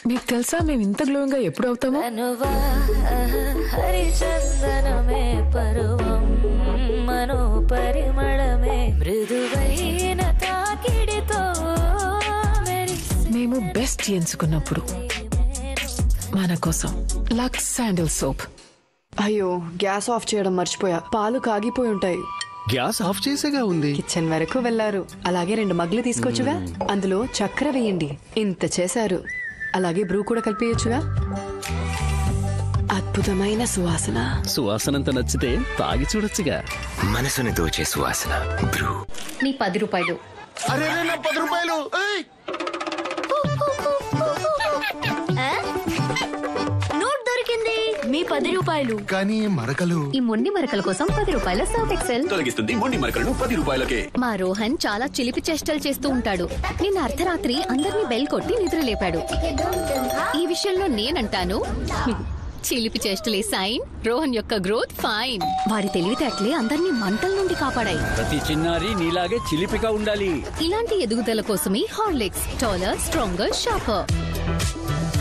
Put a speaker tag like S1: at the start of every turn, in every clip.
S1: మీకు తెలుసా మేము ఇంత గ్లోయింగ్ గా ఎప్పుడు అవుతామో?
S2: హరిచందనమే పరువం మనోపరిమళమే మృదువైన తాకిడితో
S1: మేము బెస్ట్ ఎంచుకున్నప్పుడు మన కోసం లక్స్ శాండిల్ సోప్.
S3: అయ్యో గ్యాస్ ఆఫ్ చేయడం మర్చిపోయా. పాలు కాగిపోయి ఉంటాయి.
S4: గ్యాస్ ఆఫ్ చేసేగా ఉంది.
S3: కిచెన్ వరకు వెళ్లారు. అలాగే 2 మగ్గులు తీసుకొచ్చుగా, అందులో చక్కెర వేయండి. ఇంత చేశారు. అలాగే బ్రూ కూడా కలిపేయచ్చుగా. అద్భుతమైన సువాసన.
S4: సువాసనంత నచ్చితే తాగి చూడొచ్చుగా.
S5: మనసుని దోచే సువాసన బ్రూ.
S6: నీ 10 రూపాయలు.
S5: అరే నా 10 రూపాయలు.
S6: నోట్ దొరికింది. మీ 10 రూపాయలు.
S5: కానీ మరకలు.
S6: ఈ మొండి మరకల కోసం 10 రూపాయల సర్ఫ్ ఎక్సెల్
S5: తొలగిస్తుంది మొండి మరకలను 10 రూపాయలకే.
S6: మా రోహన్ చాలా చిలిపి చేష్టలు చేస్తూ ఉంటాడు. నిన్న అర్ధరాత్రి అందరినీ బెల్ కొట్టి నిద్ర లేపాడు. ఈ విషయంలో నేనంటాను, చిలిపి చేష్టలే సైన్, రోహన్ యొక్క గ్రోత్ ఫైన్. వాడి తెలివితేటలే అందరినీ మంటల నుండి కాపాడాయి.
S7: ప్రతి చిన్నారి నీలాగే చిలిపిగా ఉండాలి.
S6: ఇలాంటి ఎదుగుదల కోసమే Horlicks taller, stronger, sharper.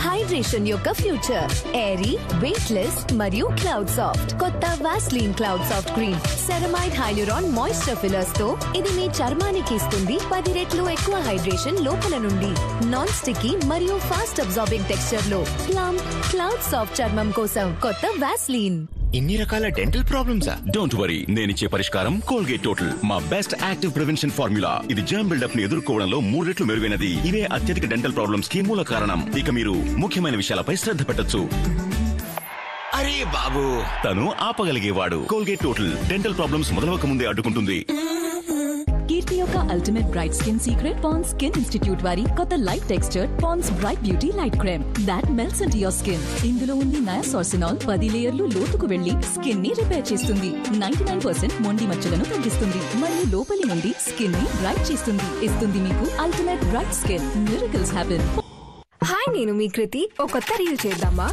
S6: Hydration యొక్క ఫ్యూచర్ ఎయిరీ, వెయిట్లెస్ మరియు క్లౌడ్ సాఫ్ట్. కొత్త Vaseline cloud soft cream ceramide hyaluron moisture fillers తో ఇది మీ చర్మానికి ఇస్తుంది 10 రెట్లు ఎక్కువ హైడ్రేషన్ లోపల నుండి. నాన్ స్టిక్కీ మరియు ఫాస్ట్ అబ్జార్బింగ్ టెక్స్చర్ లో ప్లమ్ క్లౌడ్ సాఫ్ట్ చర్మం కోసం కొత్త వాస్లీన్.
S5: ఇన్ని రకాల డెంటల్ ప్రాబ్లమ్సా? డోంట్ వరీ, నేనిచ్చే పరిష్కారం కోల్గేట్ టోటల్. మా బెస్ట్ యాక్టివ్ ప్రివెన్షన్ ఫార్ములా. ఇది జర్మ్ బిల్డప్ ని ఎదుర్కోవడంలో 3 రెట్లు మెరుగైనది. ఇవే అత్యధిక డెంటల్ ప్రాబ్లమ్స్ కి మూల కారణం. ఇక మీరు ముఖ్యమైన విషయాలపై శ్రద్ధ పెట్టొచ్చు. అరే బాబు, తను ఆపగలిగేవాడు. కోల్గేట్ టోటల్ డెంటల్ ప్రాబ్లమ్స్ మొదలవక ముందే అడ్డుకుంటుంది.
S8: కీర్తి యొక్క ultimate bright skin secret Pond's skin institute వారి కొత్త light texture Pond's bright beauty light cream that melts into your skin. ఇందులో ఉంది నయాసోర్సినాల్. 10 లేయర్లు లోతుకు వెళ్లి స్కిన్ ని రిపేర్ చేస్తుంది. 99% మొండి మచ్చలను తగ్గిస్తుంది మరియు లోపలి నుండి స్కిన్ ని బ్రైట్ చేస్తుంది. ఇస్తుంది మీకు ultimate bright skin. Miracles happen.
S9: Hi, నేను మీ కృతి. ఓ కొత్త రీల్ చేద్దామా?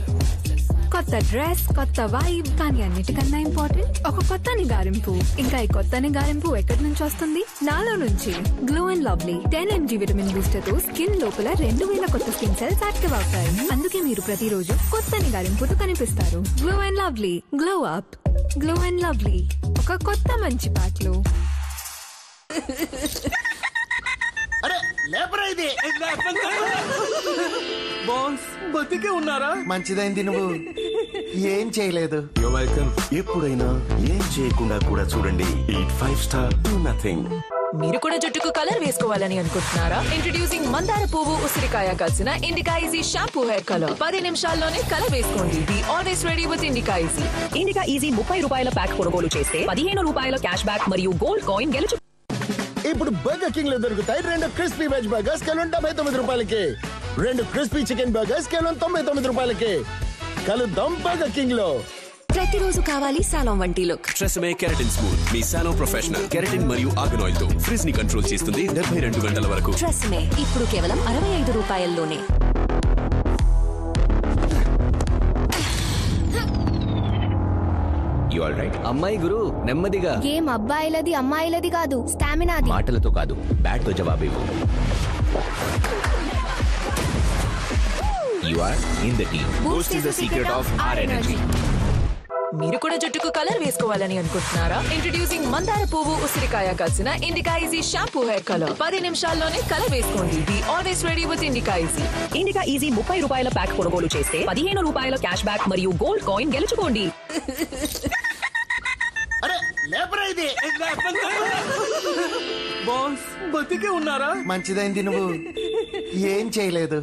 S9: కొత్త డ్రెస్, కొత్త వైబ్, కానీ అన్నిటికన్నా ఇంపార్టెంట్ ఒక కొత్త నిగారింపు. ఇంకా ఈ కొత్త నిగారింపు ఎక్కడి నుంచి వస్తుంది? నాలో నుంచి. Glow and lovely 10 mg vitamin booster తో స్కిన్ లోపల 2000 కొత్త స్కిన్ సెల్స్ యాక్టివ్ అవుతాయి. అందుకే మీరు ప్రతిరోజు కొత్త నిగారింపుతో కనిపిస్తారు. Glow and lovely, glow up. Glow and lovely, ఒక కొత్త మంచి ప్యాక్లో.
S7: బాస్ బతికే ఉన్నారా?
S5: మంచిదైంది, నువ్వు ఏం చేయలేదు. ఎప్పుడైనా ఏం చేయకుండా కూడా చూడండి. 5 స్టార్ టు నథింగ్.
S1: మీరు కూడా జుట్టుకు కలర్ వేసుకోవాలని అనుకుంటున్నారా? ఇంట్రడ్యూసింగ్ మందార పువ్వు ఉసిరికాయ కలిసిన indica easy shampoo hair colour. 10 నిమిషాల్లోనే కలర్ వేసుకోండి. Be always ready with indica easy.
S8: Indica easy 30 రూపాయల ప్యాక్ కొనుగోలు చేస్తే 15 రూపాయల క్యాష్ బ్యాక్ మరియు గోల్డ్ కాయిన్ గెలుచు.
S10: ఇప్పుడు బర్గర్ కింగ్ లో దొరుకుతాయి 2 క్రిస్పీ వెజ్ బర్గర్స్ కేవలం 99 రూపాయలకి. 2 క్రిస్పీ చికెన్ బర్గర్స్ కేవలం 99 రూపాయలకి. కలుద్దాం బర్గర్ కింగ్ లో.
S9: ప్రతిరోజు కావాలి సాలోన్ వంటి లుక్.
S11: Tresemme keratin smooth. మీ సాలో ప్రొఫెషనల్ కెరటిన్ మరియు ఆర్గన్ ఆయిల్ తో ఫ్రిజ్ ని కంట్రోల్ చేస్తుంది 72 గంటల వరకు.
S9: ట్రెసమే ఇప్పుడు కేవలం 65 రూపాయల్లోనే.
S5: You all right.
S7: అమ్మాయి గురు, నెమ్మదిగా.
S6: గేమ్ అబ్బాయిలది అమ్మాయిలది కాదు, స్టామినాది.
S5: మాటలతో కాదు, బ్యాట్ తో జవాబు ఇవ్వు. You are in the team. Boost is the secret of our energy.
S1: మీరు కూడా జుట్టుకు కలర్ వేసుకోవాలని అనుకుంటున్నారా? ఇంట్రడ్యూసింగ్ మందార పువ్వు ఉసిరికాయ కలిసిన indica easy shampoo hair colour. 10 నిమిషాల్లోనే కలర్ వేసుకోండి. Be always ready with indica easy.
S8: Indica easy 30 రూపాయల ప్యాక్ కొనుగోలు చేస్తే 15 రూపాయల క్యాష్ బ్యాక్ మరియు గోల్డ్ కాయిన్ గెలుచుకోండి.
S7: బాస్ బతికే ఉన్నారా?
S10: మంచిదైంది, నువ్వు ఏం చేయలేదు.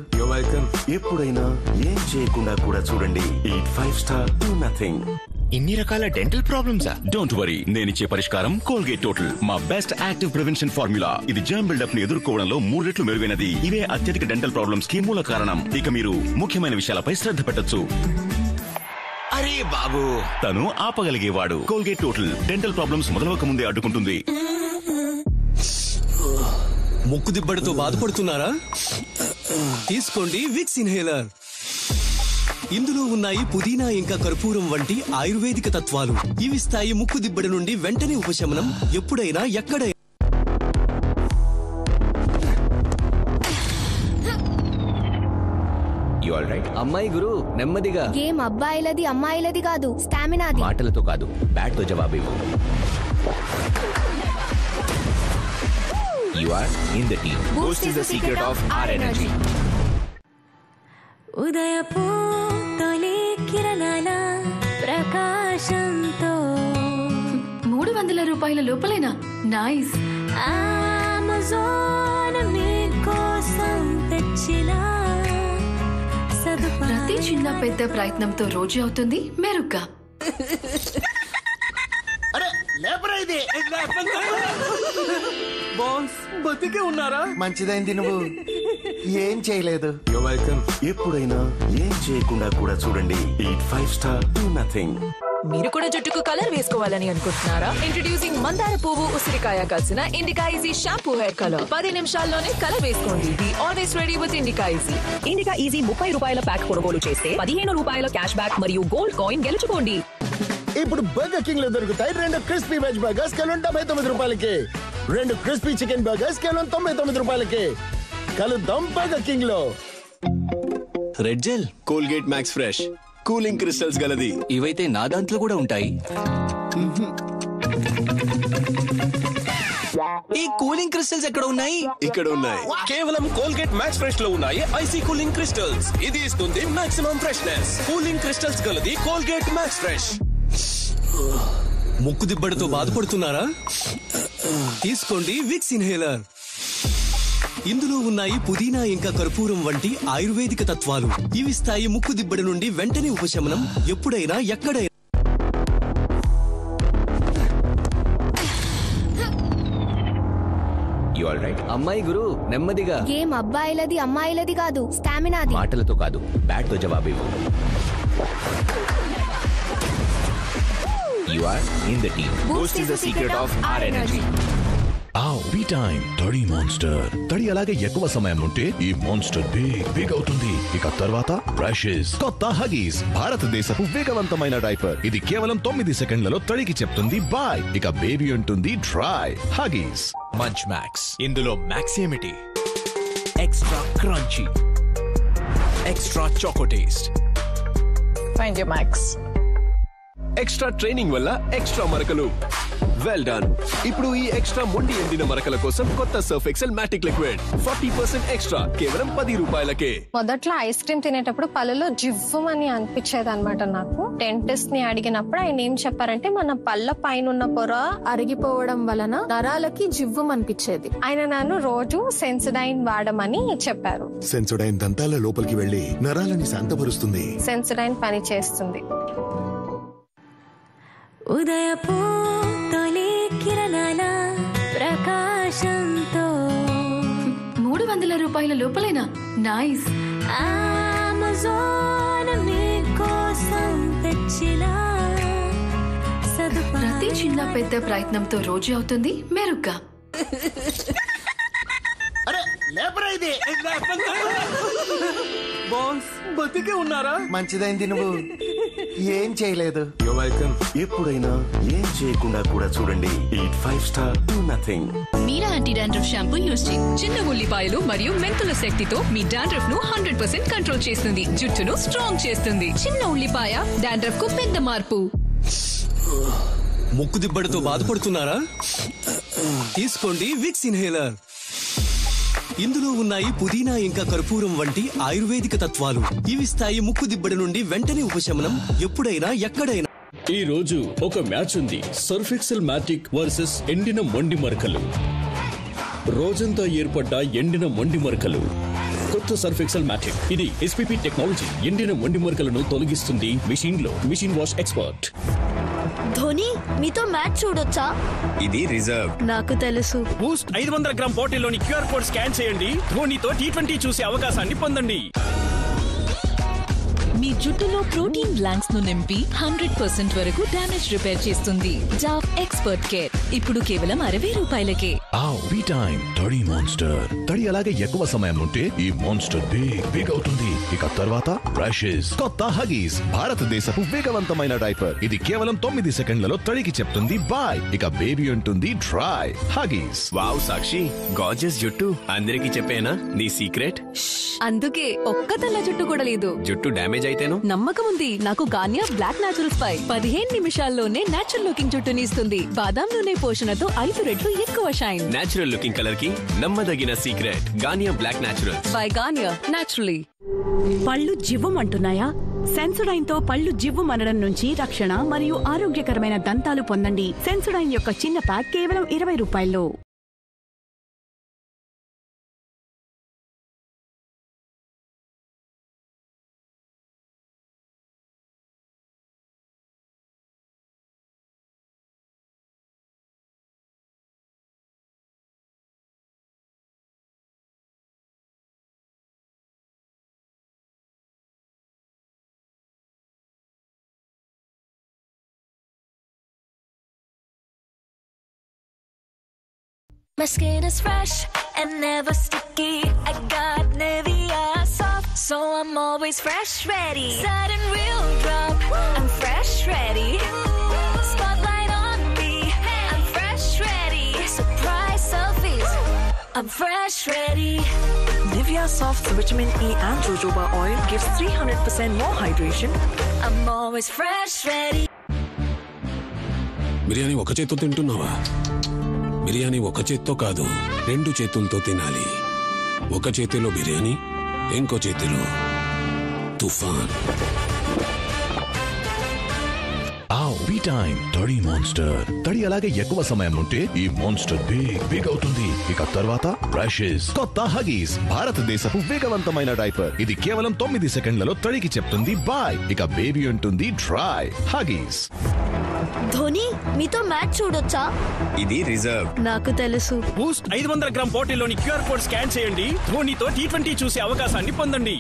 S5: ఎప్పుడైనా ఏం చేయకుండా కూడా చూడండి. 5 స్టార్ టు నథింగ్. ఇన్ని రకాల డెంటల్ ప్రాబ్లమ్సా? డోంట్ వరీ, నేనిచ్చే పరిష్కారం కోల్గేట్ టోటల్. మా బెస్ట్ యాక్టివ్ ప్రివెన్షన్ ఫార్ములా. ఇది జర్మ్ బిల్డప్ ని ఎదుర్కోవడంలో 3 రెట్లు మెరుగైనది. ఇవే అత్యధిక డెంటల్ ప్రాబ్లమ్స్ కి మూల కారణం. ఇక మీరు ముఖ్యమైన విషయాలపై శ్రద్ధ పెట్టొచ్చు. అరే బాబు, తను ఆపగలిగేవాడు. కోల్గేట్ టోటల్ డెంటల్ ప్రాబ్లమ్స్ మొదలవక ముందే అడ్డుకుంటుంది.
S11: ముక్కు దిబ్బడితో బాధపడుతున్నారా? తీసుకోండి విక్స్ ఇన్హేలర్. ఇందులో ఉన్నాయి పుదీనా ఇంకా కర్పూరం వంటి ఆయుర్వేదిక తత్వాలు. ఇవిస్తాయి ముక్కు దిబ్బడి నుండి వెంటనే ఉపశమనం, ఎప్పుడైనా ఎక్కడైనా.
S5: You
S7: అమ్మాయి గురు నెమ్మదిగా.
S6: గేమ్ అబ్బాయిలది అమ్మాయిలది కాదు, స్టామినాది.
S5: మాటలతో కాదు, బ్యాట్ తో జవాబు. You are in the team. Boost is the secret of our energy.
S2: ఉదయపు తొలి కిరణాల ప్రకాశంతో
S3: 300 రూపాయల లోపలేనా? నైస్.
S2: అమెజాన్ నీకోసం తెచ్చిన
S3: ప్రతి చిన్న పెద్ద ప్రయత్నంతో రోజు అవుతుంది మెరుగ్గా.
S7: బాస్ బతికే ఉన్నారా?
S10: మంచిదైంది నువ్వు ఏం చేయలేదు. ఎప్పుడైనా ఏం చేయకుండా కూడా చూడండి. Eat 5 star to nothing.
S1: మీరు కూడా జుట్టుకు కలర్ వేసుకోవాలని అనుకుంటున్నారా? ఇంట్రడ్యూసింగ్ మందార పువ్వు ఉసిరికాయ కలిసిన indica easy shampoo hair colour. 10 నిమిషాల్లోనే కలర్ వేసుకోండి. The always ready with indica easy.
S12: Indica easy 30 రూపాయల ప్యాక్ కొనుగోలు చేస్తే 15 రూపాయల క్యాష్ బ్యాక్ మరియు గోల్డ్ కాయిన్ గెలుచుకోండి.
S10: ఇప్పుడు బర్గర్ కింగ్ లో దొరుకుతాయి 2 క్రిస్పీ వెజ్ బర్గర్స్ కేవలం 79 రూపాయలకి. 2 క్రిస్పీ చికెన్ బర్గర్స్ కేవలం 99 రూపాయలకి. కలుద్దాం బర్గర్ కింగ్ లో.
S11: Red gel, Colgate max fresh, cooling crystals గలది.
S7: ఇవైతే నా దాంట్లో కూడా ఉంటాయి.
S11: ఈ కూలింగ్ క్రిస్టల్స్ ఎక్కడ ఉన్నాయి? ఇక్కడ ఉన్నాయి. కేవలం కోల్గేట్ మ్యాక్స్ ఫ్రెష్ లో ఉన్నాయి ఐసీ కూలింగ్ క్రిస్టల్స్. ఇది ఇస్తుంది మాక్సిమం ఫ్రెష్నెస్. కూలింగ్ క్రిస్టల్స్ గలది కోల్గేట్ మ్యాక్స్ ఫ్రెష్. ముక్కు దిబ్బడితో బాధపడుతున్నారా? తీసుకోండి విక్స్ ఇన్హేలర్. ఇందులో ఉన్నాయి పుదీనా ఇంకా కర్పూరం వంటి ఆయుర్వేదిక తత్వాలు. ఇవిస్తాయి ముక్కు దిబ్బడి నుండి వెంటనే ఉపశమనం, ఎప్పుడైనా ఎక్కడైనా.
S7: అమ్మాయి గురు నెమ్మదిగా.
S6: గేమ్ అబ్బాయిలది అమ్మాయిలది కాదు, స్టామినాది.
S5: మాటలతో కాదు, బ్యాట్ తో జవాబు. You are in the team. Boost is the secret of our energy.
S13: Tea time తడి మాన్స్టర్. తడి అలాగే ఎక్కువ సమయం ఉంటే ఈ మాన్స్టర్ బిగ్ అవుతుంది. ఇక తర్వాత బ్రషెస్. కొత్త హగీస్, భారతదేశపు వేగవంతమైన డైపర్. ఇది కేవలం 9 సెకండ్లలో తడికి చెప్తుంది బాయ్. ఇక బేబీ ఉంటుంది డ్రై. హగీస్
S14: మంచ్ మ్యాక్స్. ఇందులో మ్యాక్స్ ఏమిటి? Extra crunchy, extra choco taste.
S1: Find your max.
S11: Extra training వల్ల ఎక్స్ట్రా మరకలు. Well done. ఇప్పుడు ఈ ఎక్స్ట్రా మొండి ఎండిన మరకల కోసం కొత్త Surf Excel matic liquid 40% extra కేవలం 10 రూపాయలకే.
S15: మొదట్లో ఐస్ క్రీమ్ తినేటప్పుడు పళ్ళలో జివ్వమని అనిపించేది అనమాట. నాకు డెంటిస్ట్ ని అడిగినప్పుడు ఆయన ఏం చెప్పారంటే మన పళ్ళ పైన ఉన్న పొర అరిగిపోవడం వలన నరాలకి జివ్వం అనిపించేది. ఆయన నన్ను రోజు సెన్సోడైన్ వాడమని చెప్పారు.
S13: సెన్సోడైన్ దంతాల లోపలికి వెళ్లి నరాలని శాంతపరుస్తుంది.
S15: సెన్సోడైన్ పని చేస్తుంది.
S2: ఉదయపు తొలి కిరణాల ప్రకాశంతో
S3: 300 రూపాయల లోపలేనా? నైస్.
S2: అమెజాన్ నీకోసం తెచ్చిన
S3: ప్రతి చిన్న పెద్ద ప్రయత్నంతో రోజు అవుతుంది మెరుగ్గా.
S7: బాస్ బతికే ఉన్నారా?
S10: మంచిదైంది నువ్వు ఏం చేయలేదు. ఎప్పుడైనా ఏం చేయకుండా కూడా చూడండి. Eat 5 star to nothing.
S8: Meera anti dandruff shampoo use చేయండి. చిన్న ఉల్లిపాయలు మరియు మెంతుల శక్తితో మీ డాండ్రఫ్ ను 100% కంట్రోల్ చేస్తుంది. జుట్టును స్ట్రాంగ్ చేస్తుంది. చిన్న ఉల్లిపాయ డాండ్రఫ్ కు పెద్ద మార్పు.
S11: ముక్కు దిబ్బడితో బాధపడుతున్నారా? తీసుకోండి విక్స్ ఇన్హేలర్. ఇందులో ఉన్నాయి పుదీనా ఇంకా కర్పూరం వంటి ఆయుర్వేదిక తత్వాలు. ఇవిస్తాయి ముక్కు దిబ్బడి నుండి వెంటనే ఉపశమనం, ఎప్పుడైనా ఎక్కడైనా.
S4: ఈ రోజు ఒక మ్యాచ్ ఉంది. సర్ఫ్ ఎక్సెల్ మ్యాటిక్ వర్సెస్ ఎండిన మొండి మరకలు. రోజంతా ఏర్పడ్డ ఎండిన మొండి మరకలు. కొత్త సర్ఫ్ ఎక్సెల్ మ్యాటిక్. ఇది SPP టెక్నాలజీ. ఎండిన మొండి మరకలను తొలగిస్తుంది మిషన్ లో. Machine wash expert.
S6: ధోని, మీతో మ్యాచ్ చూడొచ్చా?
S14: ఇది రిజర్వ్.
S6: నాకు తెలుసు.
S7: బూస్ట్ 500 గ్రామ్ బాటిల్లోని QR కోడ్ స్కాన్ చేయండి. ధోనితో T20 చూసే అవకాశాన్ని పొందండి.
S8: మీ జుట్టులో ప్రోటీన్ గ్లాండ్స్ ను నింపి 100% వరకు డ్యామేజ్ రిపేర్ చేస్తుంది. డావ్ ఎక్స్పర్ట్ కేర్ ఇప్పుడు కేవలం 60 రూపాయలకే.
S13: బీ టైం తడి మాన్స్టర్. తడి అలాగే ఎక్కువ సమయం ఉంటే ఈ మాన్స్టర్ బిగ్ అవుతుంది. ఇక తర్వాత బ్రషెస్. కొత్త హగీస్ భారతదేశపు వేగవంతమైన డైపర్. ఇది కేవలం 9 సెకండ్లలో తడికి చెప్తుంది బాయ్. ఇక బేబీ ఉంటుంది డ్రై. హగీస్.
S14: వావ్ సాక్షి, గార్జియస్ జుట్టు. అందరికీ చెప్పేనా నీ సీక్రెట్?
S3: అందుకే ఒక్క తెల్ల జుట్టు కూడా లేదు.
S14: జుట్టు డ్యామేజ్ అయితేను?
S3: నమ్మకం ఉంది. నాకు గానియా బ్లాక్ న్యాచురల్ స్పై 15 నిమిషాల్లోనే న్యాచురల్ లుకింగ్ జుట్టుని ఇస్తుంది. బాదాం నూనె పోషణతో 5 రెట్లు ఎక్కువ షైన్.
S14: న్యాచురల్ లుకింగ్ కలర్ కి నమ్మదగిన secret Garnier black natural
S3: by Garnier naturally.
S16: పళ్ళు జివ్వమంటున్నాయా? సెన్సోడైన్ తో పళ్ళు జివ్వు మనడం నుంచి రక్షణ మరియు ఆరోగ్యకరమైన దంతాలు పొందండి. సెన్సోడైన్ యొక్క చిన్న ప్యాక్ కేవలం 20 రూపాయల్లో.
S2: My skin is fresh and never sticky. I got Nivea soft, so I'm always fresh ready. Sudden real drop, I'm fresh ready. Spotlight on me, I'm fresh ready. Surprise selfies, I'm fresh ready.
S12: Nivea Soft Vitamin E and jojoba oil gives 300% more hydration.
S2: I'm always fresh ready.
S17: Biryani ఒక చేత్తో తింటున్నావా? బిర్యానీ ఒక చేత్తో కాదు, 2 చేతులతో తినాలి. ఒక చేతిలో బిర్యానీ, ఇంకో చేతిలో తుఫాన్.
S13: బీ టైం తడి మాన్స్టర్. తడి అలాగే ఎక్కువ సమయం ఉంటే ఈ మాన్స్టర్ బిగ్ అవుతుంది. ఇక తర్వాత బ్రషెస్. కొత్త హగీస్ భారతదేశపు వేగవంతమైన డైపర్. ఇది కేవలం 9 సెకండ్లలో తడికి చెప్తుంది బాయ్. ఇక బేబీ ఉంటుంది డ్రై. హగీస్.
S2: ధోని, మీతో మ్యాచ్ చూడొచ్చా?
S14: ఇది రిజర్వ్.
S2: నాకు తెలుసు.
S7: బూస్ట్ 500 గ్రామ్ బాటిల్లోని క్యూఆర్ కోడ్ స్కాన్ చేయండి. ధోనితో T20 చూసే అవకాశాన్ని పొందండి.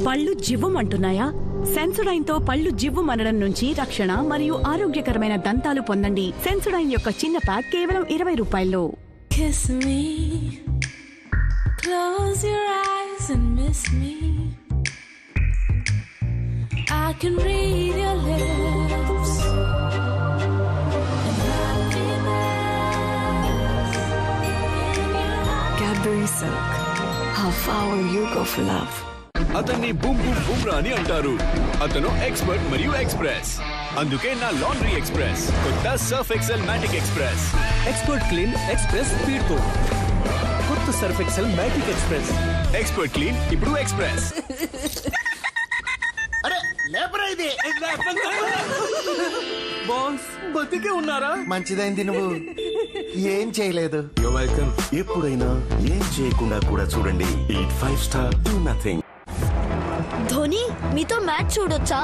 S16: పళ్ళు జివ్వమంటున్నాయా? సెన్సోడైన్ తో పళ్ళు జివ్వు మనడం నుంచి రక్షణ మరియు ఆరోగ్యకరమైన దంతాలు పొందండి. సెన్సోడైన్ యొక్క చిన్న ప్యాక్ కేవలం 20 రూపాయల్లో.
S2: Kiss me, close your eyes and miss me. I can read your lips.
S1: Cadbury Silk. How far will you go for love?
S5: అతన్ని బూమ్ బూమ్ బూమ్రా అని అంటారు. అతను ఎక్స్పర్ట్ మరియు ఎక్స్ప్రెస్. అందుకే నా లాండ్రీ ఎక్స్ప్రెస్ కొత్త Surf Excel Matic express.
S11: Expert clean express speed తో కొత్త Surf Excel Matic express.
S5: Expert clean ఇప్పుడు ఎక్స్ప్రెస్.
S10: అరే లేపరా ఇది.
S7: బాస్ బతికే ఉన్నారా?
S10: మంచిదైంది నువ్వు ఏం చేయలేదు.
S5: You're welcome.
S10: ఎప్పుడైనా ఏం చేయకుండా కూడా చూడండి. Eat 5 star do nothing.
S2: Dhoni, మీతో మ్యాచ్ చూడొచ్చా?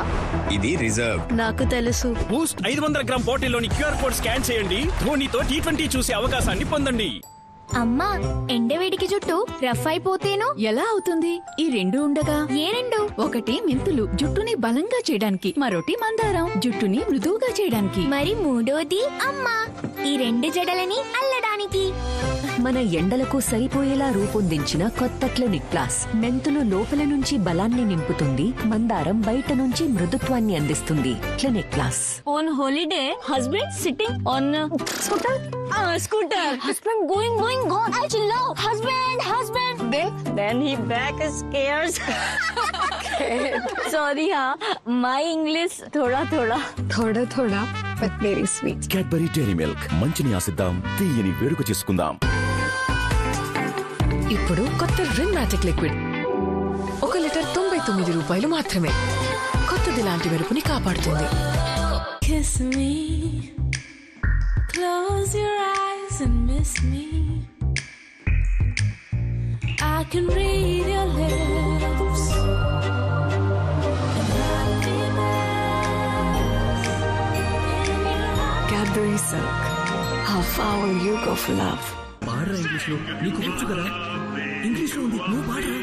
S14: ఇది రిజర్వ్.
S2: నాకు తెలుసు.
S7: బూస్ట్ 500 గ్రామ్ బాటిల్లోని క్యూఆర్ కోడ్ స్కాన్ చేయండి. ధోనితో T20 చూసే అవకాశాన్ని పొందండి.
S2: అమ్మా, ఎండవేడికి జుట్టు రఫ్ అయిపోతేను
S8: ఎలా అవుతుంది? ఈ 2 ఉండగా.
S2: ఏ 2?
S8: ఒకటి మెంతులు జుట్టుని బలంగా చేయడానికి, మరోటి మందారం జుట్టుని మృదువుగా చేయడానికి.
S2: మరి మూడోది అమ్మా, ఈ 2 జడలని అల్లడానికి.
S12: మన ఎండలకు సరిపోయేలా రూపొందించిన కొత్త క్లినిక్ ప్లస్. మెంతులు లోపల నుంచి బలాన్ని నింపుతుంది, మందారం బయట నుంచి మృదుత్వాన్ని అందిస్తుంది. Clinic plus.
S2: On holiday, husband sitting on scooter. Scooter. Husband going. God, I love husband. Then he back scares. Sorry, my English thoda, but very sweet.
S5: Cadbury Dairy Milk. మంచిని ఆశిద్దాం, తీయని వేడుక చేసుకుందాం.
S1: ఇప్పుడు కొత్త రిన్ మ్యాజిక్ లిక్విడ్ 1 లీటర్ 99 రూపాయలు మాత్రమే. కొత్తది లాంటి మెరుపుని కాపాడుతుంది.
S2: Kiss me, close your eyes and miss me. I can read your lips.
S1: Cadbury Silk. How far will you go for love?
S18: పాడరా ఇంగ్లీష్ లో, నీకు వచ్చు కదా. ఇంగ్లీష్ లో ఉంది, నువ్వు పాడరా.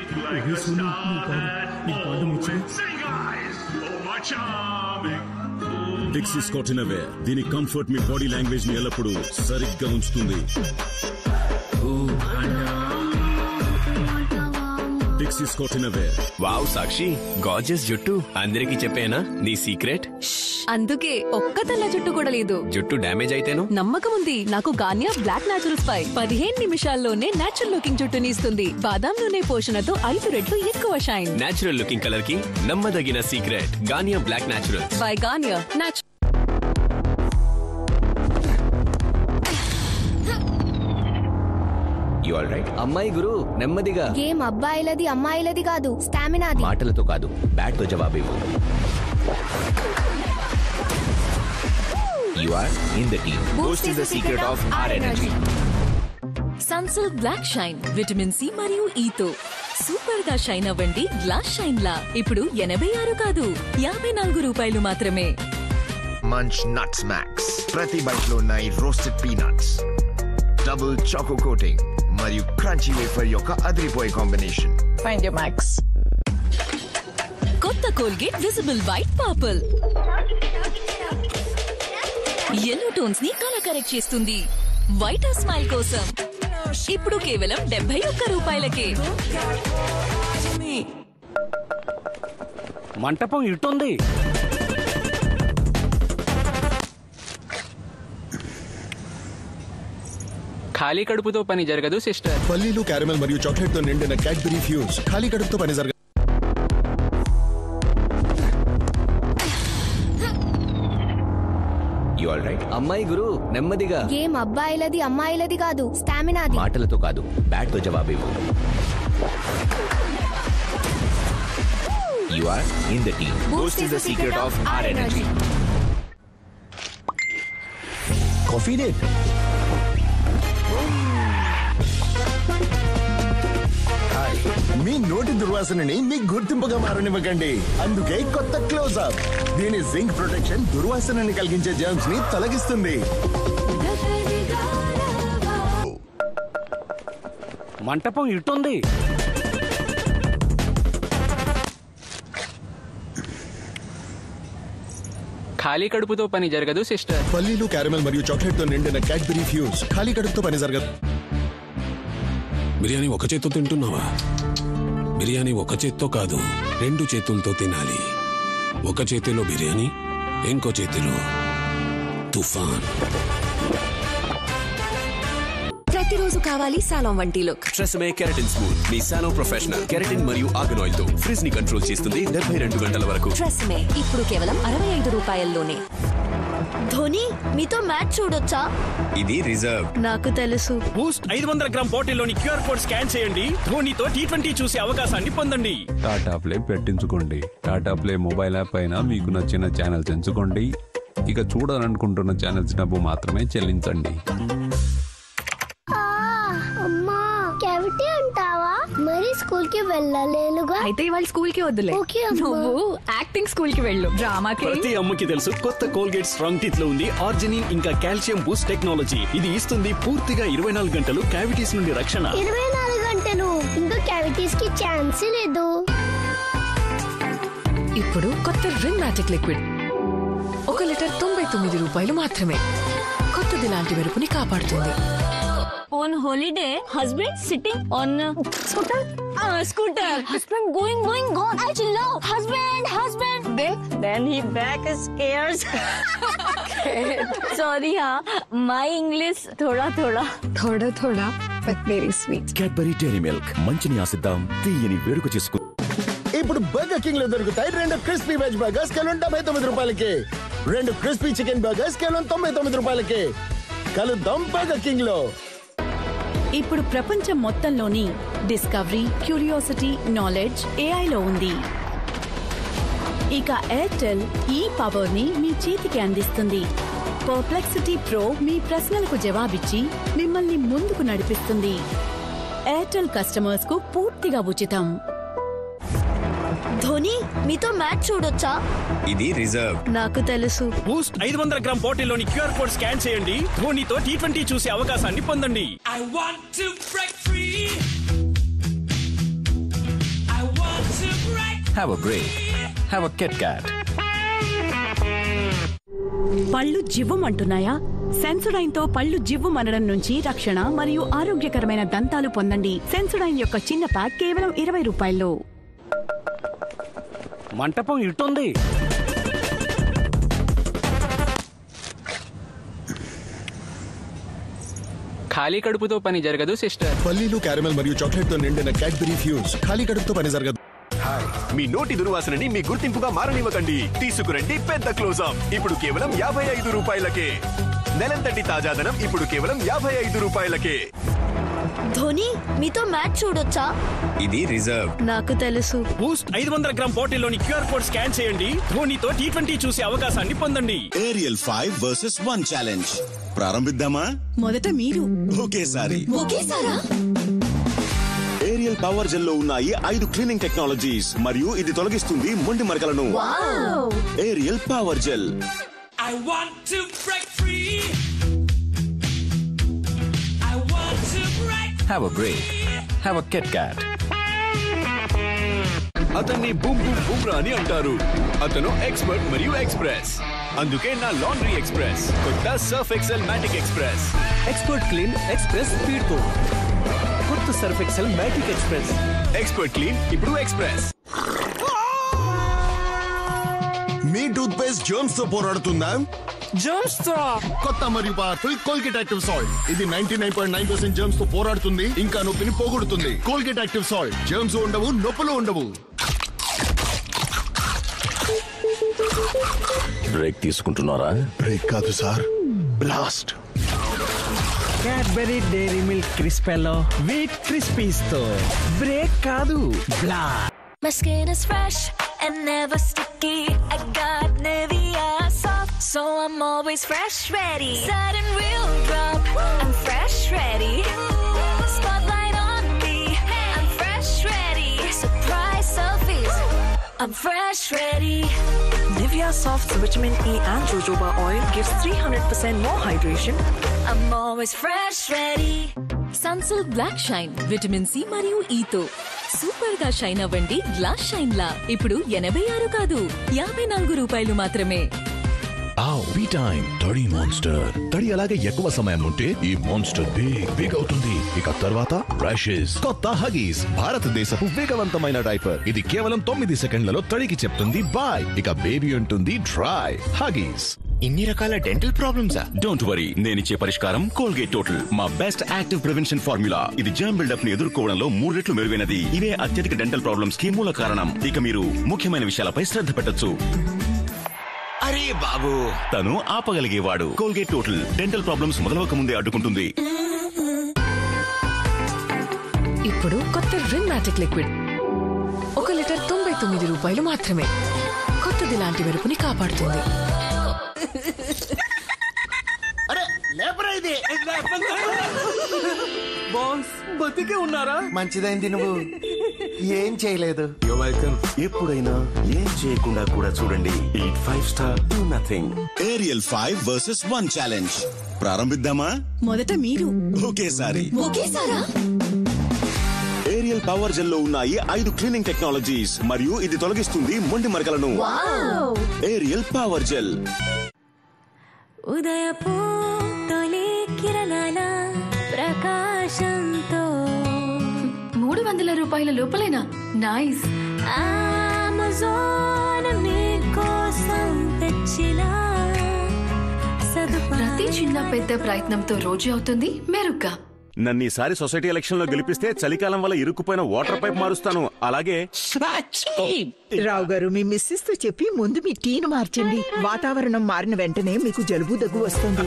S19: డిక్సీస్ కాటన్ వేర్, దీని కంఫర్ట్ మీ బాడీ లాంగ్వేజ్ ని ఎల్లప్పుడూ సరిగ్గా ఉంచుతుంది. Dixcy's cotton wear.
S14: వావ్ సాక్షి, గార్జియస్ జుట్టు. అందరికీ చెప్పేనా నీ సీక్రెట్?
S1: అందుకే ఒక్క తెల్ల జుట్టు కూడా లేదు.
S14: జుట్టు డ్యామేజ్ అయితేను
S1: నమ్మకం ఉంది నాకు. గార్నియా బ్లాక్ న్యాచురల్స్ పై 15 నిమిషాల్లోనే నేచురల్ లుకింగ్ జుట్టుని ఇస్తుంది. బాదాం నూనె పోషణతో 5 రెట్లు ఎక్కువ షైన్.
S14: నేచురల్ లుకింగ్ కలర్ కి నమ్మదగిన secret Garnier black naturals
S1: by Garnier natural.
S20: అమ్మాయి గురు నెమ్మదిగా.
S21: గేమ్ అబ్బాయిలది అమ్మాయిలది కాదు, స్టామినాది.
S20: మాటలతో కాదు, బ్యాట్ తో జవాబు ఇవ్వు. You are in the team. Boost is the secret of our energy.
S8: Sunsilk black shine vitamin C మరియు ఈతో సూపర్ గా షైన్ అవ్వండి. గ్లాస్ షైన్ లా ఇప్పుడు 86 కాదు 54 రూపాయలు మాత్రమే.
S22: Munch nuts max. ప్రతి బైట్ లో ఉన్నాయి roasted peanuts, double choco coating మరియు క్రంచీ వేఫర్ యొక్క అదిరిపోయే కాంబినేషన్.
S1: Find your max.
S8: కొత్త Colgate visible white purple yellow tones ని కలర్ కరెక్ట్ చేస్తుంది. వైటర్ స్మైల్ కోసం ఇప్పుడు కేవలం 71 రూపాయలకే.
S7: మంటపం ఇటుంది.
S23: ఖాళీ కడుపుతో పని జరగదు సిస్టర్.
S10: పల్లీలు, క్యారమెల్ మరియు చాక్లెట్ తో నిండిన క్యాడ్బరీ ఫ్యూజ్. ఖాళీ కడుపుతో పని జరగదు.
S20: అమ్మాయి గురు నెమ్మదిగా.
S21: గేమ్ అబ్బాయిలది అమ్మాయిలది కాదు, స్టామినాది.
S20: మాటలతో కాదు, బ్యాట్ తో జవాబు ఇవ్వు. You are in the team. Boost is the secret of our energy.
S10: Coffee date. మీ నోటి దుర్వాసనని మీ గుర్తింపుగా మారనివ్వకండి. అందుకే కొత్త క్లోజ్అప్. దీని జింక్ ప్రొటెక్షన్ దుర్వాసనని కలిగించే జర్మ్స్ ని తొలగిస్తుంది.
S7: మంటపం ఇటుంది.
S23: ఖాళీ కడుపుతో పని జరగదు సిస్టర్.
S10: పల్లీలు, క్యారమెల్ మరియు చాక్లెట్ తో నిండిన క్యాడ్బరీ ఫ్యూజ్. ఖాళీ కడుపుతో పని జరగదు.
S17: బిర్యానీ ఒక చేత్తో తింటున్నావా? బిర్యానీ ఒక చేత్తో కాదు, 2 చేతులతో తినాలి. ఒక చేతిలో బిర్యానీ, ఇంకో చేతిలో తుఫాన్.
S12: ప్రతిరోజు కావాలి సాలోన్ వంటి లుక్.
S14: ట్రెసమే కెరటిన్ స్మూత్, మీ సాలోన్ ప్రొఫెషనల్. కెరటిన్ మరియు ఆర్గన్ ఆయిల్ తో ఫ్రిజ్ ని కంట్రోల్ చేస్తుంది 72 గంటల వరకు.
S12: ట్రెసమే ఇప్పుడు కేవలం 65 రూపాయల్లోనే.
S21: ధోని మీతో మ్యాచ్ చూడొచ్చా?
S14: ఇది రిజర్వ్.
S21: నాకు తెలుసు.
S7: బూస్ట్ 500 గ్రామ్ బాటిల్లోని క్యూఆర్ కోడ్ స్కాన్ చేయండి. ధోనితో T20 చూసే అవకాశాన్ని పొందండి.
S24: టాటా ప్లే పెట్టించుకోండి. టాటా ప్లే మొబైల్ యాప్ అయినా మీకు నచ్చిన ఛానల్స్ ఎంచుకోండి. ఇక చూడాలనుకుంటున్న ఛానల్స్ డబ్బు మాత్రమే చెల్లించండి.
S21: అమ్మా క్యావిటీ అంటావా? మరి స్కూల్ కి వెళ్ళలేనుగా.
S3: అయితే ఇవాళ స్కూల్ కి వద్దులే. నువ్వు యాక్టింగ్ స్కూల్ కి వెళ్ళు. డ్రామాకి.
S7: ప్రతి అమ్మకి తెలుసు కొత్త కోల్గేట్ స్ట్రాంగ్ టీత్ లో ఉంది ఆర్జినిన్ ఇంకా కాల్షియం బూస్ట్ టెక్నాలజీ. ఇది ఇస్తుంది పూర్తిగా 24 గంటలు క్యావిటీస్ నుండి రక్షణ.
S21: 24 గంటలు ఇంకా క్యావిటీస్ కి ఛాన్స్ లేదు.
S1: ఇప్పుడు కొత్త రిన్ మ్యాజిక్ లిక్విడ్ 1 లీటర్ 99 రూపాయలు మాత్రమే. కొత్తది లాంటి మెరుపుని కాపాడుతుంది.
S2: On holiday, husband sitting on scooter. Scooter. Husband going. I love husband. Then he back scares. Sorry, my English thoda, but very sweet.
S5: Cadbury Dairy Milk. మంచిని ఆశిద్దాం, తీయని వేడుక చేసుకు.
S10: ఇప్పుడు బర్గర్ కింగ్ లో దొరుకుతాయి 2 క్రిస్పీ వెజ్ బర్గర్స్ కేవలం 79 రూపాయలకి. 2 క్రిస్పీ చికెన్ బర్గర్స్ కేవలం 99 రూపాయలకి. కలుద్దాం బర్గర్ కింగ్ లో.
S16: ఇప్పుడు ప్రపంచం మొత్తంలోని డిస్కవరీ, క్యూరియాసిటీ, నాలెడ్జ్ ఏఐలో ఉంది. ఇక ఎయిర్టెల్ ఈ పవర్ ని మీ చేతికి అందిస్తుంది. పర్ప్లెక్సిటీ ప్రో మీ ప్రశ్నలకు జవాబిచ్చి మిమ్మల్ని ముందుకు నడిపిస్తుంది. ఎయిర్టెల్ కస్టమర్స్ కు పూర్తిగా ఉచితం.
S21: ధోని మీతో మ్యాచ్ చూడొచ్చా?
S14: ఇది రిజర్వ్.
S21: నాకు తెలుసు.
S7: బూస్ట్ 500 గ్రామ్ బాటిల్లోని క్యూఆర్ కోడ్ స్కాన్ చేయండి. ధోనితో T20 చూసే అవకాశాన్ని పొందండి.
S20: Have a break. Have a Kit Kat.
S16: పళ్ళు జివ్వుమంటున్నాయా? సెన్సోడైన్ తో పళ్ళు జివ్వుమనడం నుంచి రక్షణ మరియు ఆరోగ్యకరమైన దంతాలు పొందండి. సెన్సోడైన్ యొక్క చిన్న ప్యాక్ కేవలం 20 రూపాయల్లో.
S7: మంటపం ఇటుంది.
S23: ఖాళీ కడుపుతో పని జరగదు సిస్టర్.
S10: పల్లీలు క్యారమెల్ మరియు చాక్లెట్ తో నిండిన క్యాడ్బరీ ఫ్యూజ్ ఖాళీ కడుపుతో పని జరగదు.
S14: మీ నోటి దుర్వాసనని మీ గుర్తింపుగా మారనివ్వకండి. తీసుకురండి పెద్ద క్లోజప్. ఇప్పుడు కేవలం 55 రూపాయలకే. నెలంతటి తాజాదనం ఇప్పుడు కేవలం 55 రూపాయలకే.
S21: ధోని మీతో మ్యాచ్ చూడొచ్చా?
S14: ఇది రిజర్వ్.
S21: నాకు తెలుసు.
S7: బూస్ట్ 500 గ్రామ్ బాటిల్లోని క్యూఆర్ కోడ్ స్కాన్ చేయండి. ధోనితో T20 చూసే అవకాశాన్ని పొందండి.
S4: ఏరియల్ 5 వర్సెస్ 1 ఛాలెంజ్ ప్రారంభిద్దామా?
S8: మొదట మీరు.
S4: ఒకేసారి.
S8: ఒకేసారా?
S4: ఏరియల్ పవర్ జెల్ లో ఉన్నాయి 5 క్లీనింగ్ టెక్నాలజీస్ మరియు ఇది తొలగిస్తుంది మొండి మరకలను. Ariel power gel.
S6: I want to break free. I want to break.
S20: Have a break. Have a Kit Kat.
S14: అతన్ని బూమ్ బూమ్ బూమ్రా అని అంటారు. అతను ఎక్స్పర్ట్ మరియు ఎక్స్ప్రెస్. అందుకే నా లాండ్రీ ఎక్స్ప్రెస్ కొత్త Surf Excel Matic express.
S11: Expert clean express speed తో కొత్త Surf Excel Matic express.
S14: Expert clean ఇప్పుడు ఎక్స్ప్రెస్.
S10: మీ టూత్ పేస్ట్ జర్మ్స్ తో పోరాడుతుందా?
S7: జర్మ్స్ తో
S10: కొత్త మరియు పవర్ఫుల్ కోల్గేట్ యాక్టివ్ సాల్ట్. ఇది 99.9% జర్మ్స్ తో పోరాడుతుంది, ఇంకా నొప్పిని పోగొడుతుంది. Colgate active salt. జర్మ్స్ ఉండవు, నొప్పులు ఉండవు.
S13: బ్రేక్ తీసుకుంటున్నారా?
S10: బ్రేక్ కాదు sir, blast.
S7: Cadbury Dairy Milk Crispello wheat crispies తో బ్రేక్ కాదు, blast.
S2: My skin is fresh and never sticky. I got Nivea soft, so I'm always fresh ready. Sudden real drop, I'm fresh ready. Spotlight on me, I'm fresh ready. Surprise selfies, I'm fresh ready.
S1: Nivea Soft Vitamin E and jojoba oil gives 300% more hydration.
S2: I'm always fresh ready.
S8: Sunsilk black shine vitamin C మరియు ఈతో super గా shine అవ్వండి. Glass shine లా ఇప్పుడు 86 కాదు 54 రూపాయలు మాత్రమే.
S13: We time తడి మాన్స్టర్. తడి అలాగే ఎక్కువ సమయం ఉంటే ఈ మాన్స్టర్ బిగ్ అవుతుంది. ఇక తర్వాత బ్రషెస్. కొత్త హగీస్ భారతదేశపు వేగవంతమైన డైపర్. ఇది కేవలం 9 సెకండ్లలో తడికి చెప్తుంది బాయ్. ఇక బేబీ ఉంటుంది డ్రై. హగీస్.
S5: ఇన్ని రకాల డెంటల్ ప్రాబ్లమ్సా? డోంట్ వరీ, నేనిచ్చే పరిష్కారం కోల్గేట్ టోటల్. మా బెస్ట్ యాక్టివ్ ప్రివెన్షన్ ఫార్ములా. ఇది జర్మ్ బిల్డప్ ని ఎదుర్కోవడంలో 3 రెట్లు మెరుగైనది. ఇవే అత్యధిక డెంటల్ ప్రాబ్లమ్స్ కి మూల కారణం. ఇక మీరు ముఖ్యమైన విషయాలపై శ్రద్ధ పెట్టొచ్చు. అరే బాబు, తను ఆపగలిగేవాడు. కోల్గేట్ టోటల్ డెంటల్ ప్రాబ్లమ్స్ మొదలవక ముందే అడ్డుకుంటుంది.
S1: ఇప్పుడు కొత్త రిన్ మ్యాటిక్ లిక్విడ్ 1 లీటర్ 99 రూపాయలు మాత్రమే. కొత్తది లాంటి మెరుపుని కాపాడుతుంది.
S10: అరే లేపరా ఇది.
S11: బాస్ బతికే ఉన్నారా?
S10: మంచిదైంది నువ్వు ఏం చేయలేదు.
S5: ఎప్పుడైనా ఏం చేయకుండా కూడా చూడండి. Eat 5 star do nothing.
S4: Ariel 5 versus 1 challenge ప్రారంభిద్దామా?
S8: మొదట మీరు.
S4: ఒకేసారి.
S8: ఒకేసారా?
S4: ఏరియల్ పవర్ జెల్ లో ఉన్నాయి 5 క్లీనింగ్ టెక్నాలజీస్ మరియు ఇది తొలగిస్తుంది మొండి మరకలను. Ariel power gel.
S2: ఉదయపు తొలి కిరణాల ప్రకాశంతో
S3: 300 రూపాయల లోపలేనా? నైస్.
S2: అమెజాన్ మీకోసం తెచ్చిన
S3: ప్రతి చిన్న పెద్ద ప్రయత్నంతో రోజు అవుతుంది మెరుగ్గా.
S14: నన్ను ఈసారి సొసైటీ ఎలక్షన్ లో గెలిపిస్తే చలికాలం వల్ల ఇరుక్కుపోయిన వాటర్ పైప్ మారుస్తాను. అలాగే
S9: రావు గారు, మీ మిస్సెస్ తో చెప్పి ముందు మీ టీను మార్చండి. వాతావరణం మారిన వెంటనే మీకు జలుబు దగ్గు వస్తుంది.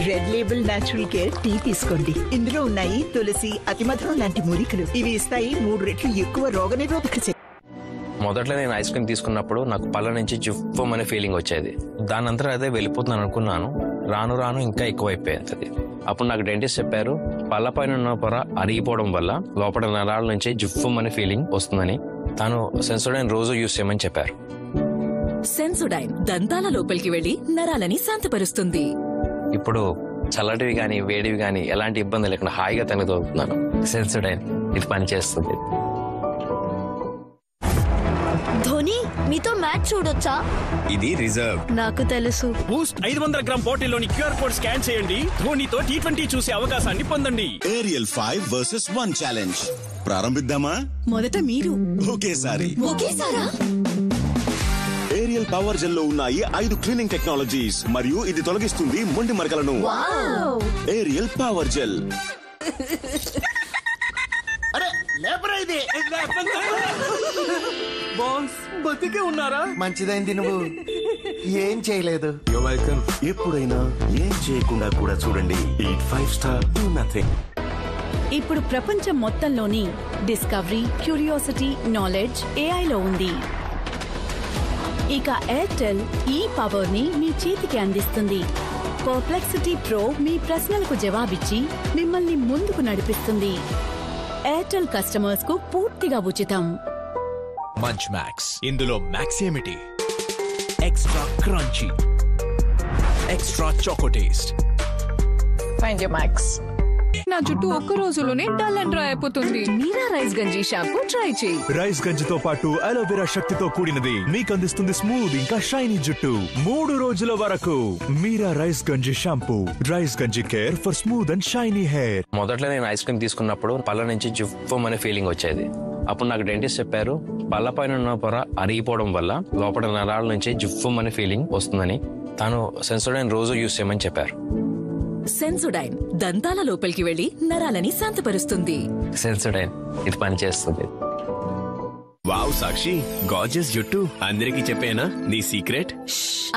S9: Red label natural care tea తీసుకోండి. ఇందులో ఉన్నాయి తులసి, అతిమధురం లాంటి మూలికలు. ఇవి ఇస్తాయి 3 రెట్లు ఎక్కువ రోగనిరోధక శక్తి.
S15: మొదట్లో నేను ఐస్ క్రీమ్ తీసుకున్నప్పుడు నాకు పళ్ళ నుంచి జుప్పమనే ఫీలింగ్ వచ్చేది. దానంతా అదే వెళ్ళిపోతున్నాను అనుకున్నాను. రాను రాను ఇంకా ఎక్కువైపోయింది. అప్పుడు నాకు డెంటిస్ట్ చెప్పారు, పళ్ళ పైన ఉన్న పొర అరిగిపోవడం వల్ల లోపల నరాల నుంచి జుప్పమనే ఫీలింగ్ వస్తుందని. తాను సెన్సోడైన్ రోజు యూస్ చేయమని చెప్పారు.
S8: సెన్సోడైన్ దంతాల లోపలికి వెళ్లి నరాలని శాంతపరుస్తుంది.
S15: ఇప్పుడు చల్లటివి గాని వేడివి గాని ఎలాంటి ఇబ్బంది లేకుండా హాయిగా తనగలుగుతున్నాను. సెన్సోడైన్ ఇది పనిచేస్తుంది.
S21: ధోని మీతో మ్యాచ్ చూడొచ్చా?
S14: ఇది రిజర్వ్.
S21: నాకు తెలుసు.
S7: బూస్ట్ 500 గ్రామ్ బాటిల్లోని క్యూఆర్ కోడ్ స్కాన్ చేయండి. ధోనితో T20 చూసే అవకాశాన్ని పొందండి.
S4: ఏరియల్ 5 వర్సెస్ 1 ఛాలెంజ్ ప్రారంభిద్దామా?
S8: మొదట మీరు.
S4: ఒకేసారా? ఏరియల్ పవర్ జెల్ లో ఉన్నాయి 5 క్లీనింగ్ టెక్నాలజీస్ మరియు ఇది తొలగిస్తుంది మొండి మరకలను. Ariel power gel.
S7: బాస్ బతికే ఉన్నారా?
S10: మంచిదైంది నువ్వు ఏం చేయలేదు. ఎప్పుడైనా ఏం చేయకుండా కూడా చూడండి. Eat 5 star to nothing.
S16: ఇప్పుడు ప్రపంచం మొత్తంలోని డిస్కవరీ, క్యూరియాసిటీ, నాలెడ్జ్ ఏఐలో ఉంది. ఇక ఎయిర్టెల్ ఈ పవర్ ని మీ చేతికి అందిస్తుంది. పర్ప్లెక్సిటీ ప్రో మీ ప్రశ్నలకు జవాబిచ్చి మిమ్మల్ని ముందుకు నడిపిస్తుంది. ఎయిర్టెల్ కస్టమర్స్ కు పూర్తిగా ఉచితం.
S17: Munch max. ఇందులో మ్యాక్స్ ఏమిటి? Extra crunchy, extra choco taste.
S1: Find your max. నా జుట్టు ఒక్క రోజులోనే డల్ అండ్ డ్రై అయిపోతుంది. మీరా రైస్ గంజి షాంపూ ట్రై చేయి.
S17: రైస్ గంజితో పాటు అలోవెరా శక్తితో కూడినది మీకు అందిస్తుంది స్మూత్ ఇంకా షైనీ జుట్టు 3 రోజుల వరకు. మీరా రైస్ గంజి షాంపూ. రైస్ గంజి care for smooth and shiny hair.
S15: మొదట్లో నేను ఐస్ క్రీమ్ తీసుకున్నప్పుడు పళ్ళ నుంచి జువ్వమనే ఫీలింగ్ వచ్చేది. అప్పుడు నాకు డెంటిస్ట్ చెప్పారు పళ్ళ పైన ఉన్న పొర అరిగిపోవడం వల్ల లోపల నరాల నుంచి జువ్వమనే ఫీలింగ్ వస్తుందని. తాను సెన్సోడైన్ రోజు యూస్ చేయమని చెప్పారు.
S8: సెన్సోడైన్ దంతాల లోపలికి వెళ్లి నరాలని శాంతపరుస్తుంది.
S15: సెన్సోడైన్ ఇది పనిచేస్తుంది.
S14: వావ్ సాక్షి, గార్జియస్ జుట్టు. అందరికీ చెప్పేనా నీ సీక్రెట్?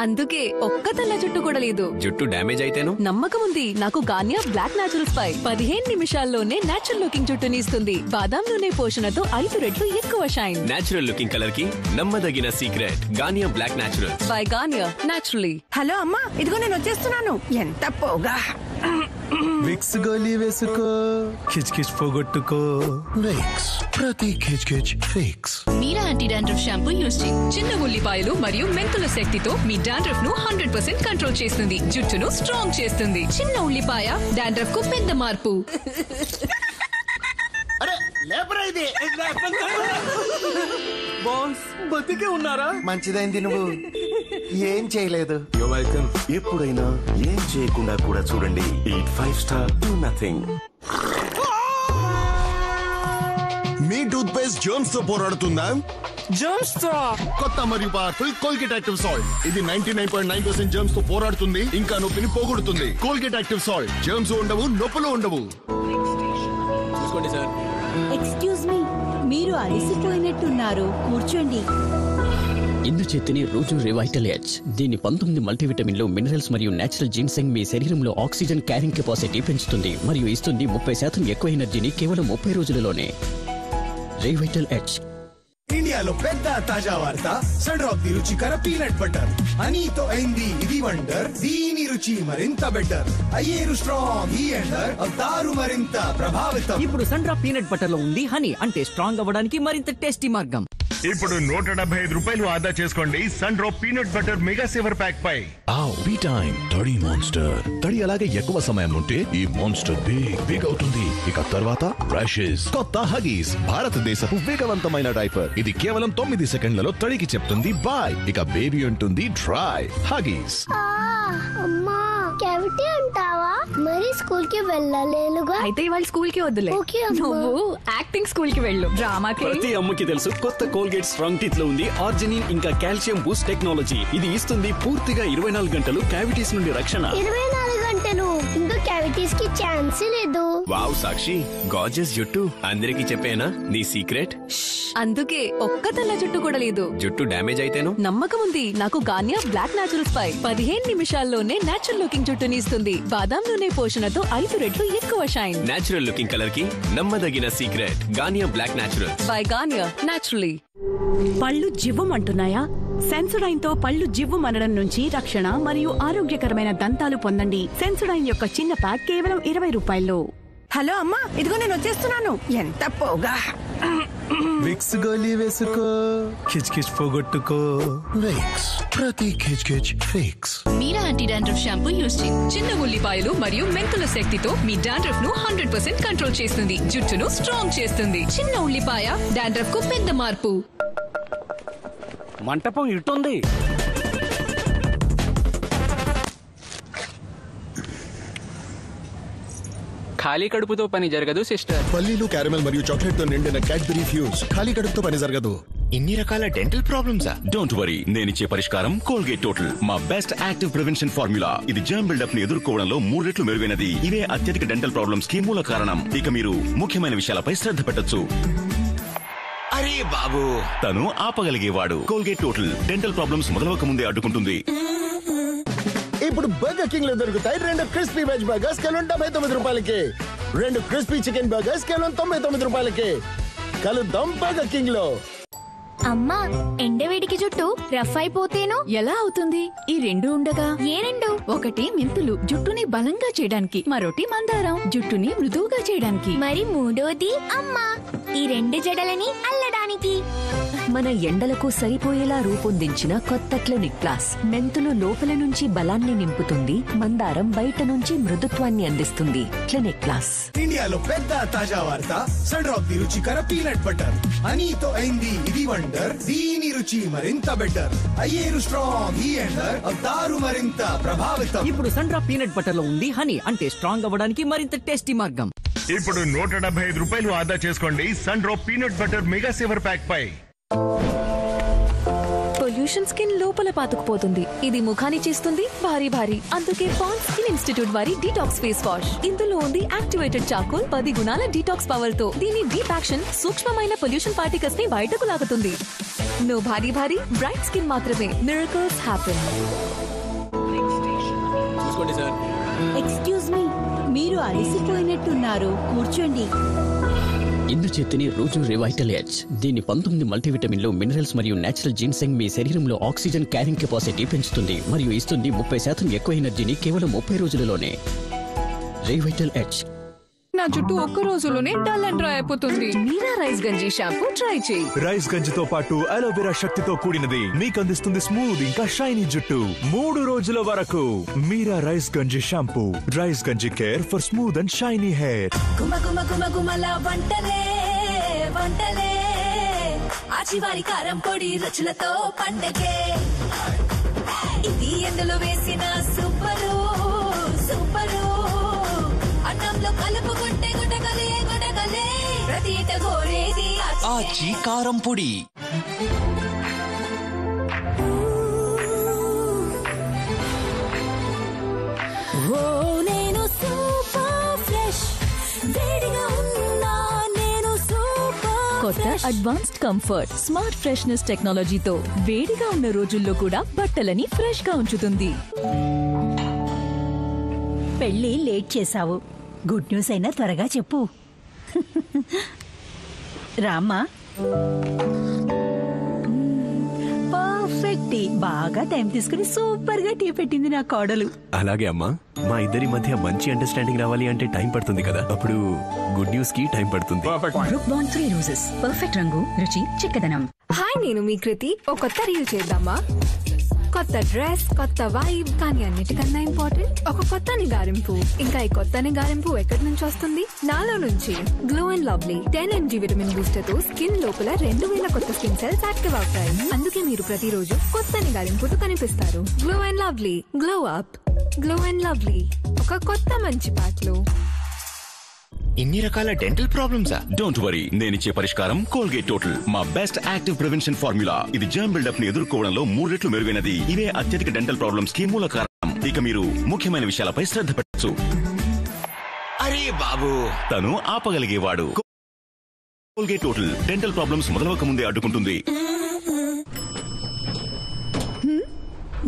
S1: అందుకే ఒక్క తెల్ల జుట్టు కూడా లేదు.
S14: జుట్టు డ్యామేజ్ అయితేను
S1: నమ్మకం ఉంది. నాకు గార్నియా బ్లాక్ న్యాచురల్స్ పై 15 నిమిషాల్లోనే నేచురల్ లుకింగ్ జుట్టుని ఇస్తుంది. బాదాం నూనె పోషణతో 5 రెట్లు ఎక్కువ షైన్.
S14: నేచురల్ లుకింగ్ కలర్ కి నమ్మదగిన secret Garnier black natural
S1: by Garnier naturally.
S16: Hello అమ్మా, ఇదిగో నేను వచ్చేస్తున్నాను. ఎంత పోగా.
S10: విక్స్ గోలీ వేసుకో, కిచ్ కిచ్ పోగొట్టుకో. విక్స్ ప్రతి కిచ్ కిచ్ ఫిక్స్.
S1: మీరా యాంటీ డాండ్రఫ్ షాంపూ యూస్ చేయి. చిన్న ఉల్లిపాయలు మరియు మెంతుల శక్తితో మీ డాండ్రఫ్ ను 100% కంట్రోల్ చేస్తుంది. జుట్టును స్ట్రాంగ్ చేస్తుంది. చిన్న ఉల్లిపాయ డాండ్రఫ్ కు పెద్ద మార్పు.
S7: బాస్ బతికే ఉన్నారా?
S10: మంచిదైంది నువ్వు ఏం చేయలేదు. ఎప్పుడైనా ఏం చేయకుండా కూడా చూడండి. Eat 5 star to nothing.
S4: మీ టూత్ పేస్ట్ జర్మ్స్ తో పోరాడుతుందా?
S7: జర్మ్స్ తో
S10: కొత్త మరియు పవర్ఫుల్ కోల్గేట్ యాక్టివ్ సాల్ట్. ఇది 99.9% జర్మ్స్ తో పోరాడుతుంది, ఇంకా నొప్పిని పోగొడుతుంది. Colgate active salt. జర్మ్స్ ఉండవు, నొప్పులు ఉండవు.
S7: చూసుకోండి సార్.
S16: ఎక్స్క్యూజ్ మీ, మీరు అలసిపోయినట్టున్నారు, కూర్చోండి.
S18: ఇందుచేతిని రోజు రివైటల్ ఎడ్జ్. దీని 19 మల్టీవిటమిన్లు, మినరల్స్ మరియు నేచురల్ జిన్సెంగ్ మీ శరీరంలో ఆక్సిజన్ క్యారింగ్ కెపాసిటీ పెంచుతుంది మరియు ఇస్తుంది 30% ఎక్కువ ఎనర్జీని కేవలం 30 రోజులలోనే. రివైటల్ ఎడ్జ్.
S19: ఇండియాలో పెద్ద తాజా వార్త. సన్ డ్రాప్ ది రుచికర పీనట్ బటర్ హనీతో అయింది ఇది వండర్. దీని రుచి మరింత బెటర్. అయ్యేరు స్ట్రాంగ్ ఈ ఎండర్, అవుతారు మరింత ప్రభావితం.
S22: ఇప్పుడు సన్ డ్రాప్ పీనట్ బటర్ లో ఉంది హనీ, అంటే స్ట్రాంగ్ అవ్వడానికి మరింత టేస్టీ మార్గం.
S25: ఇప్పుడు 175 రూపాయలు ఆదా చేసుకోండి Sundrop peanut butter mega saver pack పై.
S13: బీ టైమ్ తడి మాన్స్టర్. తడి అలాగే ఎక్కువ సమయం ఉంటే ఈ మాన్స్టర్ బిగ్ అవుతుంది. ఇక తర్వాత బ్రషెస్. కొత్త హగీస్, భారతదేశపు వేగవంతమైన డైపర్. ఇది కేవలం 9 సెకండ్లలో తడికి చెప్తుంది బాయ్. ఇక బేబీ ఉంటుంది డ్రై. హగీస్.
S21: అమ్మా క్యావిటీ అంటావా? మరి స్కూల్ కి వెళ్ళలేనుగా.
S1: అయితే ఇవాళ స్కూల్ కి వద్దులే. నువ్వు యాక్టింగ్ స్కూల్ కి వెళ్ళు. డ్రామాకి.
S7: ప్రతి అమ్మకి తెలుసు కొత్త కోల్గేట్ స్ట్రాంగ్ టీత్ లో ఉంది ఆర్జినిన్ ఇంకా కాల్షియం బూస్ట్ టెక్నాలజీ. ఇది ఇస్తుంది పూర్తిగా 24 గంటలు క్యావిటీస్ నుండి రక్షణ.
S21: 24 గంటలు ఇంకా క్యావిటీస్ కి ఛాన్స్ లేదు.
S14: వావ్ సాక్షి, గార్జియస్ జుట్టు. అందరికీ చెప్పేనా నీ సీక్రెట్?
S1: అందుకే ఒక్క తెల్ల జుట్టు కూడా లేదు.
S14: జుట్టు డ్యామేజ్ అయితేను
S1: నమ్మకం ఉంది. నాకు గార్నియా బ్లాక్ న్యాచురల్స్ పై 15 నిమిషాల్లోనే నేచురల్ లుకింగ్ జుట్టుని ఇస్తుంది. బాదాం నూనె పోషణతో 5 రెట్లు ఎక్కువ షైన్.
S14: నేచురల్ లుకింగ్ కలర్ కి నమ్మదగిన secret Garnier black natural
S1: by Garnier naturally.
S16: పళ్ళు జివ్వమంటున్నాయా? సెన్సోడైన్ తో పళ్ళు జివ్వుమనడం నుంచి రక్షణ మరియు ఆరోగ్యకరమైన దంతాలు పొందండి. సెన్సోడైన్ యొక్క చిన్న ప్యాక్ కేవలం 20 రూపాయల్లో. హలో అమ్మా, ఇదిగో నేను వచ్చేస్తున్నాను. ఎంత పోగా.
S19: విక్స్ గోలీ వేసుకో, కిచ్ కిచ్ పోగొట్టుకో.
S13: విక్స్ ప్రతి కిచ్ కిచ్ ఫిక్స్.
S8: మీరా యాంటీ డాండ్రఫ్ షాంపూ యూస్ చేయి. చిన్న ఉల్లిపాయలు మరియు మెంతుల శక్తితో మీ డాండ్రఫ్ ను 100% కంట్రోల్ చేస్తుంది, జుట్టును స్ట్రాంగ్ చేస్తుంది. చిన్న ఉల్లిపాయ డాండ్రఫ్ కు పెద్ద మార్పు.
S22: మంటపం ఇటుంది.
S6: ఖాళీ కడుపుతో పని జరగదు సిస్టర్.
S10: పల్లీలు, క్యారమెల్ మరియు చాక్లెట్ తో నిండిన క్యాడ్బరీ ఫ్యూజ్ ఖాళీ కడుపుతో పని జరగదు.
S5: ఇన్ని రకాల డెంటల్ ప్రాబ్లమ్సా? డోంట్ వరీ, నేనిచ్చే పరిష్కారం కోల్గేట్ టోటల్. మా బెస్ట్ యాక్టివ్ ప్రివెన్షన్ ఫార్ములా. ఇది జర్మ్ బిల్డప్ ని ఎదుర్కోవడంలో 3 రెట్లు మెరుగైనది. ఇవే అత్యధిక డెంటల్ ప్రాబ్లమ్స్ కి మూల కారణం. ఇక మీరు ముఖ్యమైన విషయాలపై శ్రద్ధ పెట్టొచ్చు. అరే బాబు, తను ఆపగలిగేవాడు. కోల్గేట్ టోటల్ డెంటల్ ప్రాబ్లమ్స్ మొదలవక ముందే అడ్డుకుంటుంది.
S10: ఇప్పుడు బర్గర్ కింగ్ లో దొరుకుతాయి 2 క్రిస్పీ వెజ్ బర్గర్స్ కేవలం 79 రూపాయలకి, 2 క్రిస్పీ చికెన్ బర్గర్స్ కేవలం 99 రూపాయలకి. కలుద్దాం బర్గర్ కింగ్ లో.
S2: అమ్మా, ఎండవేడికి జుట్టు రఫ్ అయిపోతేను
S16: ఎలా అవుతుంది? ఈ రెండు ఉండగా.
S2: ఏ రెండు?
S16: ఒకటి మెంతులు జుట్టుని బలంగా చేయడానికి, మరోటి మందారం జుట్టుని మృదువుగా చేయడానికి,
S2: మరి మూడోది అమ్మా ఈ 2 జడలని అల్లడానికి.
S1: మన ఎండలకు సరిపోయేలా రూపొందించిన కొత్త క్లినిక్ ప్లస్. మెంతులు లోపల నుంచి బలాన్ని నింపుతుంది, మందారం బయట నుంచి మృదుత్వాన్ని అందిస్తుంది. Clinic plus.
S19: ఇండియాలో పెద్ద తాజా వార్త, సన్ డ్రాప్ ది రుచికర పీనట్ బటర్. హనీతో అయింది ఇది వండర్, దీని రుచి మరింత బెటర్. అయ్యేరు స్ట్రాంగ్ ఈ ఎండర్, అవుతారు మరింత ప్రభావితం.
S22: ఇప్పుడు సన్ డ్రాప్ పీనట్ బటర్ లో ఉంది హనీ, అంటే స్ట్రాంగ్ అవ్వడానికి మరింత టేస్టీ మార్గం.
S25: ఇప్పుడు 175 రూపాయలు ఆదా చేసుకోండి Sundrop peanut butter mega saver pack పై.
S1: పొల్యూషన్ స్కిన్ లోపల పాతుకుపోతుంది. ఇది ముఖాన్ని చేస్తుంది భారీ భారీ. అందుకే పాండ్స్ స్కిన్ ఇన్స్టిట్యూట్ వారి డీటాక్స్ ఫేస్ వాష్. ఇందులో ఉంది యాక్టివేటెడ్ చార్కోల్ 10 గుణాల డీటాక్స్ పవర్ తో. దీని డీప్ యాక్షన్ సూక్ష్మమైన పొల్యూషన్ పార్టికల్స్ ని బయటకు లాగుతుంది. నో భారీ భారీ, బ్రైట్ స్కిన్ మాత్రమే. Miracles happen.
S11: చూసుకోండి సార్.
S16: ఎక్స్క్యూజ్ మీ, మీరు అలసిపోయినట్టున్నారు, కూర్చోండి.
S18: ఇందుచేతిని రోజు రివైటలేజ్. దీని 19 మల్టీవిటమిన్లు, మినరల్స్ మరియు నేచురల్ జిన్సెంగ్ మీ శరీరంలో ఆక్సిజన్ క్యారింగ్ కెపాసిటీ పెంచుతుంది మరియు ఇస్తుంది 30% ఎక్కువ ఎనర్జీని కేవలం 30 రోజులలోనే. రివైటల్ ఎడ్జ్.
S8: నా జుట్టు ఒక్క రోజులోనే డల్ అండ్ డ్రై అయిపోతుంది.
S1: మీరా రైస్ గంజి షాంపూ ట్రై చేయి.
S17: రైస్ గంజితో పాటు అలోవెరా శక్తితో కూడినది మీకు అందిస్తుంది స్మూత్ ఇంకా షైనీ జుట్టు 3 రోజుల వరకు. మీరా రైస్ గంజి షాంపూ. రైస్ గంజి care for smooth and shiny hair.
S2: గుమగుమగుమగుమల వంటలే వంటలే, ఆచివారి కారం పొడి రుచులతో పండగే. ఇది ఎందులో వేసిన సూపరు సూపరు. అన్నంలో కలుపుకుంటే గుటకలే గుటకలే, ప్రతి ఇట గోరేది
S5: ఆచి కారం పొడి.
S2: ఓ నేను సూపర్ ఫ్రెష్, వేడిగా ఉన్నా నేను సూపర్.
S8: కొత్త అడ్వాన్స్డ్ కంఫర్ట్ స్మార్ట్ ఫ్రెష్నెస్ టెక్నాలజీతో వేడిగా ఉన్న రోజుల్లో కూడా బట్టలని ఫ్రెష్ గా ఉంచుతుంది.
S16: పెళ్లి లేట్ చేశావు, గుడ్ న్యూస్ అయినా త్వరగా చెప్పు. రామ్మా. Perfect tea. బాగా టైం తీసుకుని సూపర్ గా టీ పెట్టింది నా కోడలు.
S14: అలాగే అమ్మా, మా ఇద్దరి మధ్య మంచి అండర్స్టాండింగ్ రావాలి అంటే టైం పడుతుంది కదా, అప్పుడు గుడ్ న్యూస్ కి టైం పడుతుంది.
S8: Brooke Bond 3 roses. పర్ఫెక్ట్ రంగు, రుచి, చిక్కదనం.
S1: హాయ్, నేను మీ కృతి. ఒక కొత్త రీల్ చేద్దామా? కొత్త డ్రెస్, కొత్త వైబ్, కానీ అన్నిటికన్నా ఇంపార్టెంట్ ఒక కొత్త నిగారింపు. ఇంకా ఈ కొత్త నిగారింపు ఎక్కడి నుంచి వస్తుంది? నాలో నుంచి. Glow and lovely 10 mg vitamin booster తో స్కిన్ లోపల 2000 కొత్త స్కిన్ సెల్స్ యాక్టివ్ అవుతాయి. అందుకే మీరు ప్రతిరోజు కొత్త నిగారింపుతో కనిపిస్తారు. Glow and lovely, glow up. Glow and lovely, ఒక కొత్త మంచి పాటలు.
S5: ఇన్ని రకాల డెంటల్ ప్రాబ్లమ్సా? డోంట్ వరీ, నేనిచ్చే పరిష్కారం కోల్గేట్ టోటల్. మా బెస్ట్ యాక్టివ్ ప్రివెన్షన్ ఫార్ములా. ఇది జర్మ్ బిల్డప్ ని ఎదుర్కోవడంలో 3 రెట్లు మెరుగైనది. ఇవే అత్యధిక డెంటల్ ప్రాబ్లమ్స్ కి మూల కారణం. ఇక మీరు ముఖ్యమైన విషయాలపై శ్రద్ధ పెట్టొచ్చు. అరే బాబు, తను ఆపగలిగేవాడు. కోల్గేట్ టోటల్ డెంటల్ ప్రాబ్లమ్స్ మొదలవక ముందే అడ్డుకుంటుంది.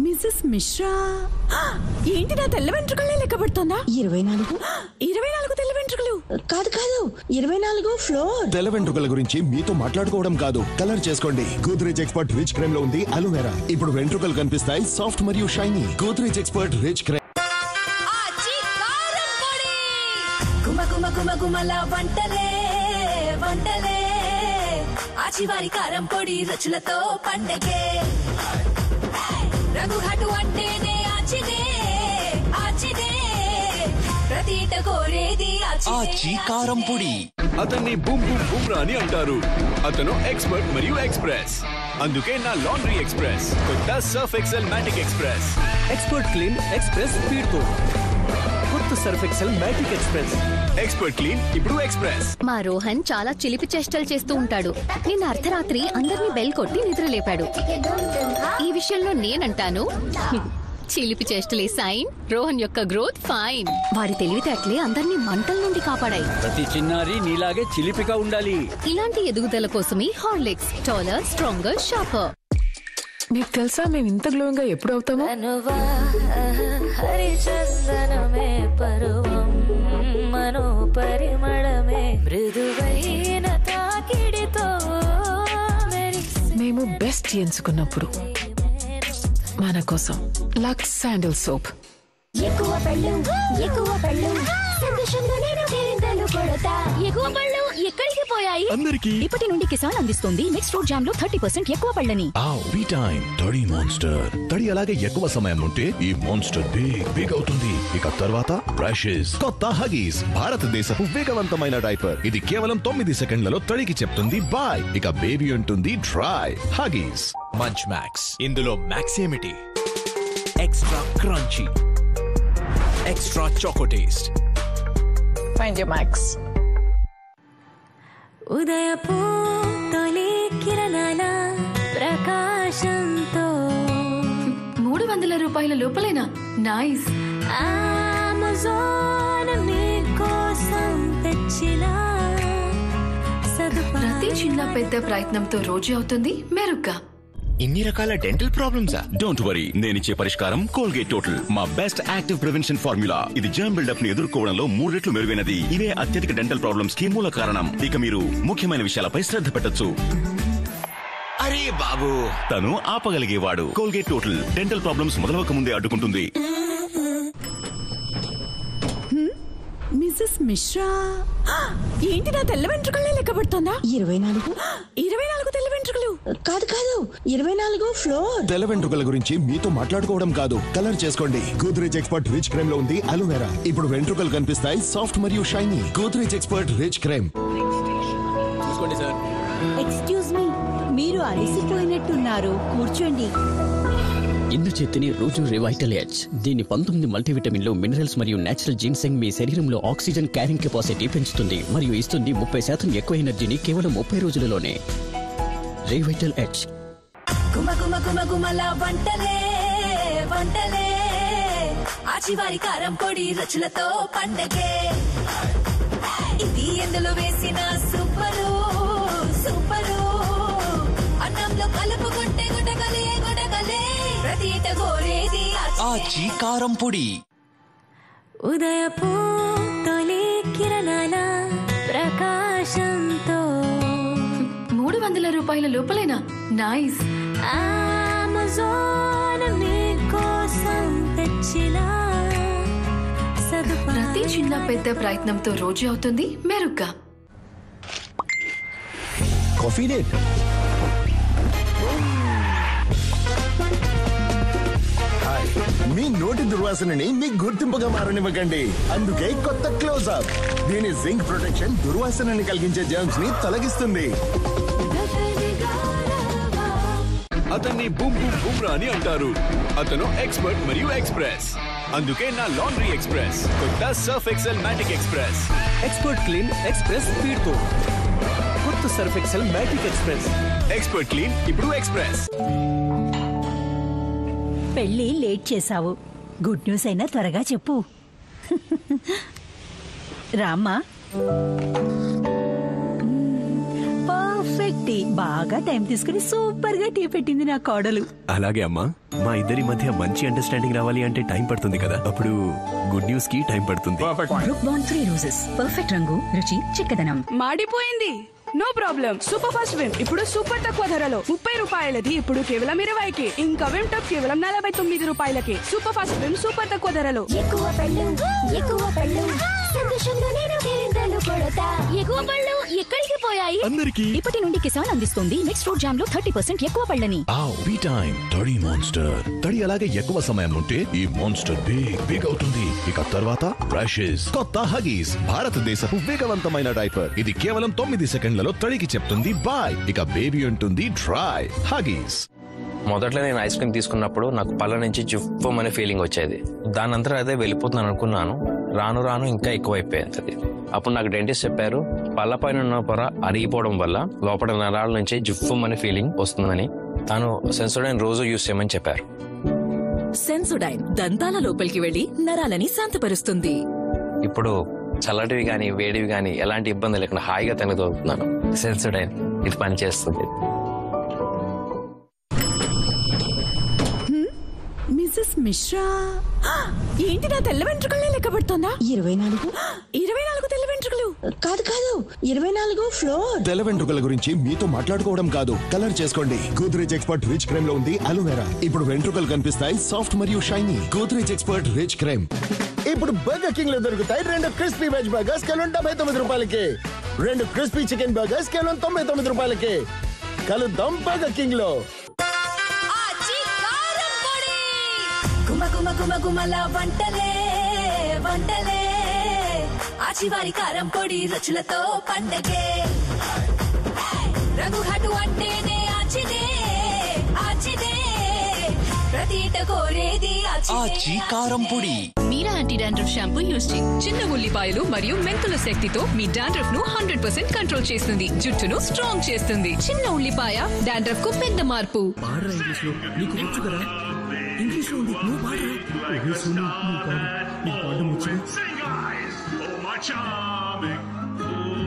S16: మిస్సెస్ మిశ్రా, ఏంటి నా తెల్ల వెంట్రుకలే లెక్క పెడుతోందా? 24 తెల్ల వెంట్రుకలు
S12: కాదు కాదు, 24 ఫ్లోర్.
S10: తెల్ల వెంట్రుకల గురించి మీతో మాట్లాడుకోవడం కాదు, కలర్ చేసుకోండి. గోద్రేజ్ ఎక్స్పర్ట్ రిచ్ క్రీమ్ లో ఉంది అలోవెరా. ఇప్పుడు వెంట్రుకలు కనిపిస్తాయి సాఫ్ట్ మరియు shiny. Godrej expert rich cream.
S2: గుమగుమగుమగుమల వంటలే వంటలే, ఆచివారి కారం పొడి రుచులతో పండగే రంగుఘాటు అంటేనే ఆచినే ఆచినే ప్రతిట కోరేది
S7: ఆచి కారం పొడి. అతన్ని బూమ్ బూమ్ బూమ్రా అని అంటారు. అతను ఎక్స్పర్ట్ మరియు ఎక్స్ప్రెస్. అందుకే నా లాండ్రీ ఎక్స్ప్రెస్ కొత్త Surf Excel Matic express.
S11: Expert clean express speed తో కొత్త Surf Excel Matic express.
S7: Expert clean ఇప్పుడు ఎక్స్ప్రెస్.
S3: మా రోహన్ చాలా చిలిపి చేష్టలు చేస్తూ ఉంటాడు. నిన్న అర్ధరాత్రి అందరినీ బెల్ కొట్టి నిద్రలేపాడు. ఈ విషయంలో నేనంటాను చిలిపి చేష్టలే సైన్, రోహన్ యొక్క గ్రోత్ ఫైన్. వారి తెలివితేటలే అందరినీ మంటల నుండి కాపాడాయి.
S22: ప్రతి చిన్నారి నీలాగే చిలిపిగా ఉండాలి.
S3: ఇలాంటి ఎదుగుదల కోసమే హార్లిక్స్ టాలర్ స్ట్రాంగర్ షార్పర్.
S9: నీకు తెలుసా మేము ఇంత గ్లోయింగ్ గా ఎప్పుడు అవుతామో?
S2: హరిచందనమే పరువం మనో పరిమళమే మృదువైన తాకిడితో
S9: మేము బెస్ట్ ఎంచుకున్నప్పుడు మన కోసం లక్స్ శాండిల్ సోప్.
S21: ఎక్కువ పళ్ళు సంతోషంగా నేను కేరింతలు కొడతా.
S8: ఎక్కువ పళ్ళు ఎక్కడికి పోయాయి?
S13: అందరికీ
S8: ఇప్పటి నుండి కిసాన్ అందిస్తుంది నెక్స్ట్ ఫ్రూట్ జామ్ లో 30% ఎక్కువ పళ్ళని.
S13: బీ టైం తడి మాన్స్టర్. తడి అలాగే ఎక్కువ సమయం ఉంటే ఈ మాన్స్టర్ బిగ్ అవుతుంది. ఇక తర్వాత బ్రషెస్. కొత్త హగీస్ భారతదేశపు వేగవంతమైన డైపర్. ఇది కేవలం 9 సెకండ్లలో తడికి చెప్తుంది బాయ్. ఇక బేబీ అంటుంది డ్రై. హగీస్
S20: మంచ్ మ్యాక్స్. ఇందులో మ్యాక్స్ ఏమిటి? Extra crunchy, extra choco taste.
S9: Find your max.
S2: ఉదయపు తొలి కిరణాల ప్రకాశంతో
S1: 300 రూపాయల లోపలేనా? నైస్.
S2: అమెజాన్ మీకోసం తెచ్చిన
S1: ప్రతి చిన్న పెద్ద ప్రయత్నంతో రోజు అవుతుంది మెరుగ్గా.
S5: ఇన్ని రకాల డెంటల్ ప్రాబ్లమ్సా? డోంట్ వరీ, నేనిచ్చే పరిష్కారం కోల్గేట్ టోటల్. మా బెస్ట్ యాక్టివ్ ప్రివెన్షన్ ఫార్ములా. ఇది జర్మ్ బిల్డప్ ని ఎదుర్కోవడంలో 3 రెట్లు మెరుగైనది. ఇవే అత్యధిక డెంటల్ ప్రాబ్లమ్స్ కి మూల కారణం. ఇక మీరు ముఖ్యమైన విషయాలపై శ్రద్ధ పెట్టొచ్చు. అరే బాబు, తను ఆపగలిగేవాడు. కోల్గేట్ టోటల్ డెంటల్ ప్రాబ్లమ్స్ మొదలవక ముందే అడ్డుకుంటుంది.
S16: మిస్సెస్ మిశ్రా, ఏంటి నా తెల్ల వెంట్రుకలే లెక్క పెడుతోందా? 24 తెల్ల వెంట్రుకలు
S12: కాదు 24 ఫ్లోర్.
S10: తెల్ల వెంట్రుకల గురించి మీతో మాట్లాడుకోవడం కాదు, కలర్ చేసుకోండి. గోద్రేజ్ ఎక్స్పర్ట్ రిచ్ క్రీమ్ లో ఉంది అలోవెరా. ఇప్పుడు వెంట్రుకలు కనిపిస్తాయి సాఫ్ట్ మరియు shiny. Godrej expert rich cream.
S11: చూసుకోండి సార్.
S16: ఎక్స్క్యూజ్ మీ, మీరు అలసిపోయినట్టున్నారు, కూర్చోండి.
S18: ఇందుచేతిని రోజు రివైటల్ ఎడ్జ్. దీని 19 మల్టీవిటమిన్లు, మినరల్స్ మరియు నేచురల్ జిన్సెంగ్ మీ శరీరంలో ఆక్సిజన్ క్యారింగ్ కెపాసిటీ పెంచుతుంది మరియు ఇస్తుంది 30% ఎక్కువ ఎనర్జీని కేవలం 30 రోజులలోనే. రివైటల్ ఎడ్జ్.
S2: గుమ గుమ గుమ గుమల వంటలే వంటలే ఆచివారి కారం పొడి రుచులతో పండగే. ఇది ఎందులో వేసిన సూపరు సూపరు. అన్నంలో కలుపుకుంటే గుటకలే గుటకలే ప్రతిట గోరేది
S20: ఆచి కారం పొడి.
S2: ఉదయపు తొలి కిరణాల ప్రకాశంతో
S1: 300 రూపాయల లోపలేనా? నైస్.
S2: అమెజాన్ మీకోసం తెచ్చిన
S1: ప్రతి చిన్న పెద్ద ప్రయత్నంతో రోజు అవుతుంది మెరుగ్గా.
S10: Coffee date. మీ నోటి దుర్వాసనని మీ గుర్తింపుగా మారనివ్వకండి. అందుకే కొత్త క్లోజ్అప్. దీని జింక్ ప్రొటెక్షన్ దుర్వాసనని కలిగించే జర్మ్స్ ని తొలగిస్తుంది.
S7: అతన్ని బూమ్ బూమ్ బూమ్రా అని అంటారు. అతను ఎక్స్పర్ట్ మరియు ఎక్స్ప్రెస్. అందుకే నా లాండ్రీ ఎక్స్ప్రెస్ కొత్త Surf Excel Matic express.
S11: Expert clean express speed తో కొత్త Surf Excel Matic express.
S7: Expert clean ఇప్పుడు ఎక్స్ప్రెస్.
S16: పెళ్లి లేట్ చేశావు, గుడ్ న్యూస్ అయినా త్వరగా చెప్పు. రామ్మా. Perfect tea. బాగా టైం తీసుకుని సూపర్ గా టీ పెట్టింది నా కోడలు.
S14: అలాగే అమ్మా. మా ఇద్దరి మధ్య మంచి అండర్స్టాండింగ్ రావాలి అంటే టైం పడుతుంది కదా. అప్పుడు గుడ్ న్యూస్ కి టైం పడుతుంది.
S8: Brooke Bond 3 roses. పర్ఫెక్ట్ రంగు, రుచి, చిక్కదనం.
S9: మాడిపోయింది, no problem. Super fast Vim ఇప్పుడు సూపర్ తక్కువ ధరలో 30 రూపాయలది ఇప్పుడు కేవలం 20కి. ఇంకా విమ్ టాప్ కేవలం 49 రూపాయలకి. సూపర్ ఫాస్ట్ విమ్ సూపర్ తక్కువ ధరలో.
S21: ఎక్కువ పళ్ళు
S2: సంతోషంలో నేను కేరింతలు కొడతా. ఎగువ పళ్ళు ఎక్కడికి పోయాయి?
S8: అందరికీ ఇప్పటి నుండి కిసాన్ అందిస్తుంది నెక్స్ట్ ఫ్రూట్ జామ్ లో 30% ఎక్కువ పళ్ళని.
S13: బీ టైం తడి మాన్స్టర్. తడి అలాగే ఎక్కువ సమయం ఉంటే ఈ మాన్స్టర్ బిగ్ అవుతుంది. ఇక తర్వాత బ్రషెస్. కొత్త హగీస్ భారతదేశపు వేగవంతమైన డైపర్. ఇది కేవలం 9 సెకండ్లలో తడికి చెప్తుంది బాయ్. ఇక బేబీ ఉంటుంది డ్రై. హగీస్.
S4: మొదట్లో నేను ఐస్ క్రీమ్ తీసుకున్నప్పుడు నాకు పళ్ళ నుంచి జివ్వమనే ఫీలింగ్ వచ్చేది. దాని అంతా అదే వెళ్ళిపోతున్నాను అనుకున్నాను. రాను రాను ఇంకా ఎక్కువైపోయింది అది. అప్పుడు నాకు డెంటిస్ట్ చెప్పారు, పళ్ళ పైన ఉన్న పొర అరిగిపోవడం వల్ల లోపల నరాల నుంచి జివ్వమనే ఫీలింగ్ వస్తుందని. తాను సెన్సోడైన్ రోజు యూస్ చేయమని చెప్పారు.
S8: సెన్సోడైన్ దంతాల లోపలికి వెళ్లి నరాలని శాంతపరుస్తుంది.
S4: ఇప్పుడు చల్లటివి గాని వేడివి గాని ఎలాంటి ఇబ్బంది లేకుండా హాయిగా తినగలుగుతున్నాను. సెన్సోడైన్ ఇది పనిచేస్తుంది.
S16: మిసెస్ మిశ్రా, ఏంటి నా తెల్ల వెంట్రుకలే లెక్క పెడుతోందా? 24 తెల్ల వెంట్రుకలు
S12: కాదు 24 ఫ్లోర్.
S10: తెల్ల వెంట్రుకల గురించి మీతో మాట్లాడుకోవడం కాదు, కలర్ చేసుకోండి. గోద్రేజ్ ఎక్స్పర్ట్ రిచ్ క్రీమ్ లో ఉంది అలోవెరా. ఇప్పుడు వెంట్రుకలు కనిపిస్తాయి సాఫ్ట్ మరియు shiny. Godrej expert rich cream. ఇప్పుడు బర్గర్ కింగ్ లో దొరుకుతాయి 2 క్రిస్పీ వెజ్ బర్గర్స్ కేవలం 79 రూపాయలకి. 2 క్రిస్పీ చికెన్ బర్గర్స్ కేవలం 99 రూపాయలకి. కలుద్దాం బర్గర్ కింగ్ లో.
S2: గుమగుమల వంటలే వంటలే ఆచివారి కారం పొడి రుచులతో పండగే. రంగుఘాటు అంటేనే ఆచిదే ఆచిదే. ప్రతిట కోరేది
S20: ఆచి కారం పొడి.
S8: మీరా యాంటీ డాండ్రఫ్ షాంపూ యూజ్ చేయి. చిన్న ఉల్లిపాయలు మరియు మెంతుల శక్తితో మీ డాండ్రఫ్ ను 100% కంట్రోల్ చేస్తుంది. జుట్టును స్ట్రాంగ్ చేస్తుంది. చిన్న ఉల్లిపాయ డాండ్రఫ్ కు పెద్ద మార్పు.
S19: ఇంగ్లీష్ లో ఉంది, నువ్వు పాడరా.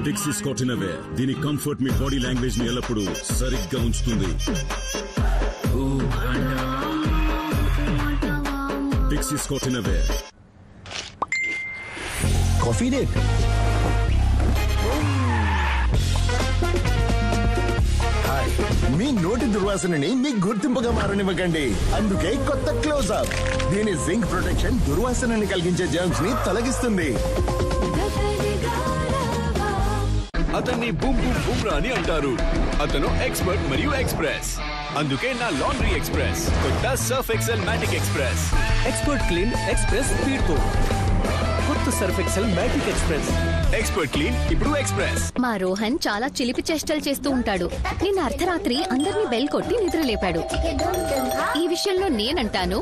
S5: Dixcy's cotton wear. దీని కంఫర్ట్ మీ బాడీ లాంగ్వేజ్ ని ఎల్లప్పుడూ సరిగ్గా ఉంచుతుంది. Dixcy's cotton wear.
S10: Coffee date. మీ నోటి దుర్వాసనని మీ గుర్తింపుగా మారనివ్వకండి. అందుకే కొత్త క్లోజ్అప్. దీని జింక్ ప్రొటెక్షన్ దుర్వాసనని కలిగించే జర్మ్స్ ని తొలగిస్తుంది.
S7: అతన్ని బూమ్ బూమ్ బూమ్రా అని అంటారు. అతను ఎక్స్పర్ట్ మరియు ఎక్స్ప్రెస్. అందుకే నా లాండ్రీ ఎక్స్ప్రెస్ కొత్త Surf Excel Matic express.
S11: Expert clean express speed తో కొత్త Surf Excel Matic express.
S7: Expert clean ఇప్పుడు ఎక్స్ప్రెస్.
S3: మా రోహన్ చాలా చిలిపి చేష్టలు చేస్తూ ఉంటాడు. నిన్న అర్ధరాత్రి అందరినీ బెల్ కొట్టి నిద్రలేపాడు. ఈ విషయంలో నేనంటాను,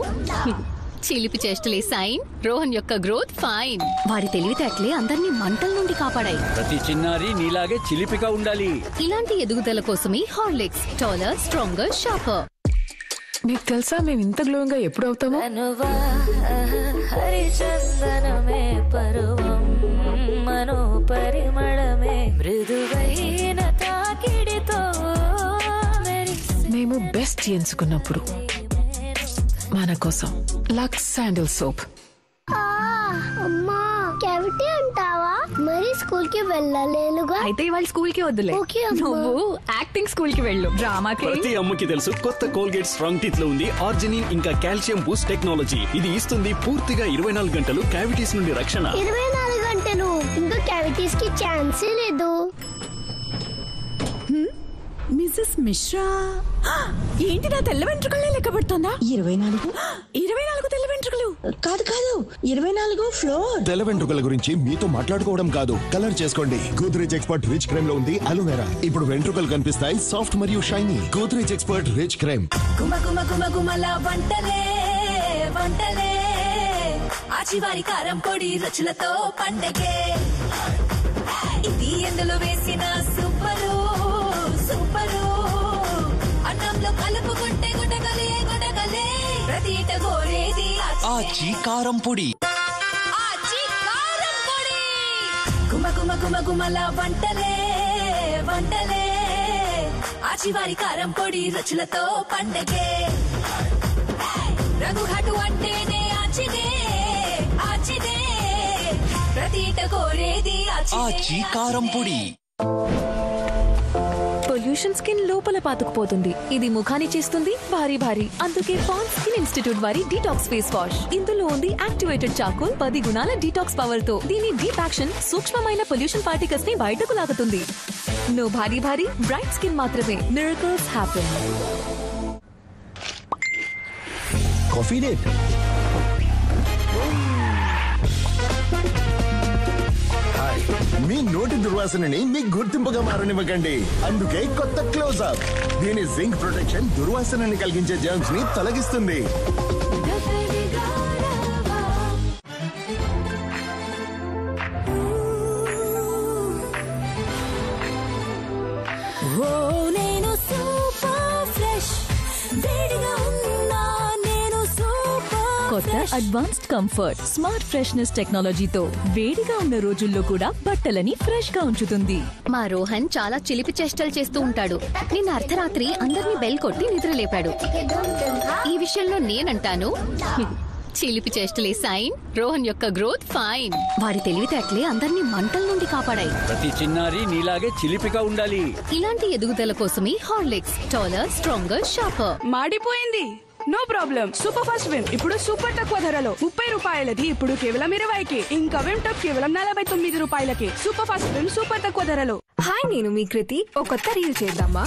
S3: చిలిపి చేష్టలే సైన్, రోహన్ యొక్క గ్రోత్ ఫైన్. వాడి తెలివితేటలే అందరినీ మంటల నుండి కాపాడాయి.
S18: ప్రతి చిన్నారి నీలాగే చిలిపిగా ఉండాలి. ఇలాంటి ఎదుగుదల కోసమే హార్లిక్స్. Taller, stronger, sharper.
S6: నీకు తెలుసా మేము ఇంత గ్లోయింగ్ గా ఎప్పుడు అవుతామో?
S2: హరిచందనమే పరువం మనో పరిమళమే మృదువైన తాకిడితో.
S6: మేము బెస్ట్ ఎంచుకున్నప్పుడు మన కోసం లక్స్ శాండిల్ సోప్.
S21: అమ్మా క్యావిటీ అంటావా? మరి స్కూల్ కి వెళ్ళలేనుగా.
S1: అయితే ఇవాళ స్కూల్ కి వద్దులే. నువ్వు యాక్టింగ్ స్కూల్ కి వెళ్ళు. డ్రామాకి.
S7: ప్రతి అమ్మకి తెలుసు కొత్త కోల్గేట్ స్ట్రాంగ్ టీత్ లో ఉంది ఆర్జినిన్ ఇంకా కాల్షియం బూస్ట్ టెక్నాలజీ. ఇది ఇస్తుంది పూర్తిగా 24 గంటలు క్యావిటీస్ నుండి రక్షణ.
S21: 24 గంటలు ఇంకా క్యావిటీస్ కి ఛాన్సే లేదు.
S16: మిసెస్ మిశ్రా, ఏంటి నా తెల్ల వెంట్రుకలే లెక్క పెడుతోందా? 24 తెల్ల వెంట్రుకలు
S12: కాదు 24 ఫ్లోర్.
S10: తెల్ల వెంట్రుకల గురించి మీతో మాట్లాడుకోవడం కాదు, కలర్ చేసుకోండి. గోద్రేజ్ ఎక్స్పర్ట్ రిచ్ క్రీమ్ లో ఉంది అలోవెరా. ఇప్పుడు వెంట్రుకలు కనిపిస్తాయి సాఫ్ట్ మరియు shiny. Godrej expert rich cream.
S2: గుమగుమల వంటలే వంటలే ఆచివారి కారం పొడి రుచులతో పండగే. ఇది ఎందులో వేసిన సూపరు సూపరు. అన్నంలో కలుపుకుంటే గుటకలే గుటకలే. ప్రతిట గోరేది
S20: ఆచి కారం పొడి.
S2: గుమగుమల వంటలే వంటలే ఆచివారి కారం పొడి రుచులతో పండగే. రంగుఘాటు అంటేనే ఆచిదే ఆచిదే. ప్రతిట కోరేది
S20: ఆచి కారం పొడి.
S6: పొల్యూషన్ స్కిన్ లోపల పాతుకుపోతుంది. ఇది ముఖాన్ని చేస్తుంది భారీ భారీ. అందుకే పాండ్స్ స్కిన్ ఇన్స్టిట్యూట్ వారి డీటాక్స్ ఫేస్ వాష్. ఇందులో ఉంది యాక్టివేటెడ్ చాకోల్ 10 గుణాల డీటాక్స్ పవర్ తో. దీని డీప్ యాక్షన్ సూక్ష్మమైన పొల్యూషన్ పార్టికల్స్ ని బయటకు లాగుతుంది. నో భారీ భారీ, బ్రైట్ స్కిన్ మాత్రమే. Miracles happen.
S10: Coffee date. మీ నోటి దుర్వాసనని మీ గుర్తింపుగా మారనివ్వకండి. అందుకే కొత్త క్లోజ్అప్. దీని జింక్ ప్రొటెక్షన్ దుర్వాసనని కలిగించే జర్మ్స్ ని తొలగిస్తుంది.
S8: కొత్త అడ్వాన్స్డ్ కంఫర్ట్ స్మార్ట్ ఫ్రెష్నెస్ టెక్నాలజీతో వేడిగా ఉన్న రోజుల్లో కూడా బట్టలని ఫ్రెష్ గా ఉంచుతుంది.
S3: మా రోహన్ చాలా చిలిపి చేష్టలు చేస్తూ ఉంటాడు. నిన్న అర్ధరాత్రి అందరినీ బెల్ కొట్టి నిద్రలేపాడు. ఈ విషయంలో నేనంటాను, చిలిపి చేష్టలే సైన్, రోహన్ యొక్క గ్రోత్ ఫైన్. వాడి తెలివితేటలే అందరినీ మంటల నుండి కాపాడాయి.
S15: ప్రతి చిన్నారి నీలాగే చిలిపిగా ఉండాలి.
S3: ఇలాంటి ఎదుగుదల కోసమే హార్లిక్స్ టాలర్, స్ట్రాంగర్, షార్పర్.
S9: మాడిపోయింది, no problem. Super fast Vim ఇప్పుడు సూపర్ తక్కువ ధరలో 30 రూపాయలది ఇప్పుడు కేవలం 20కి. ఇంకా విమ్ టాప్ కేవలం 49 రూపాయలకి. సూపర్ ఫాస్ట్ విమ్ సూపర్ తక్కువ ధరలో.
S1: హాయ్, నేను మీ కృతి. ఒక కొత్త రీల్ చేద్దామా?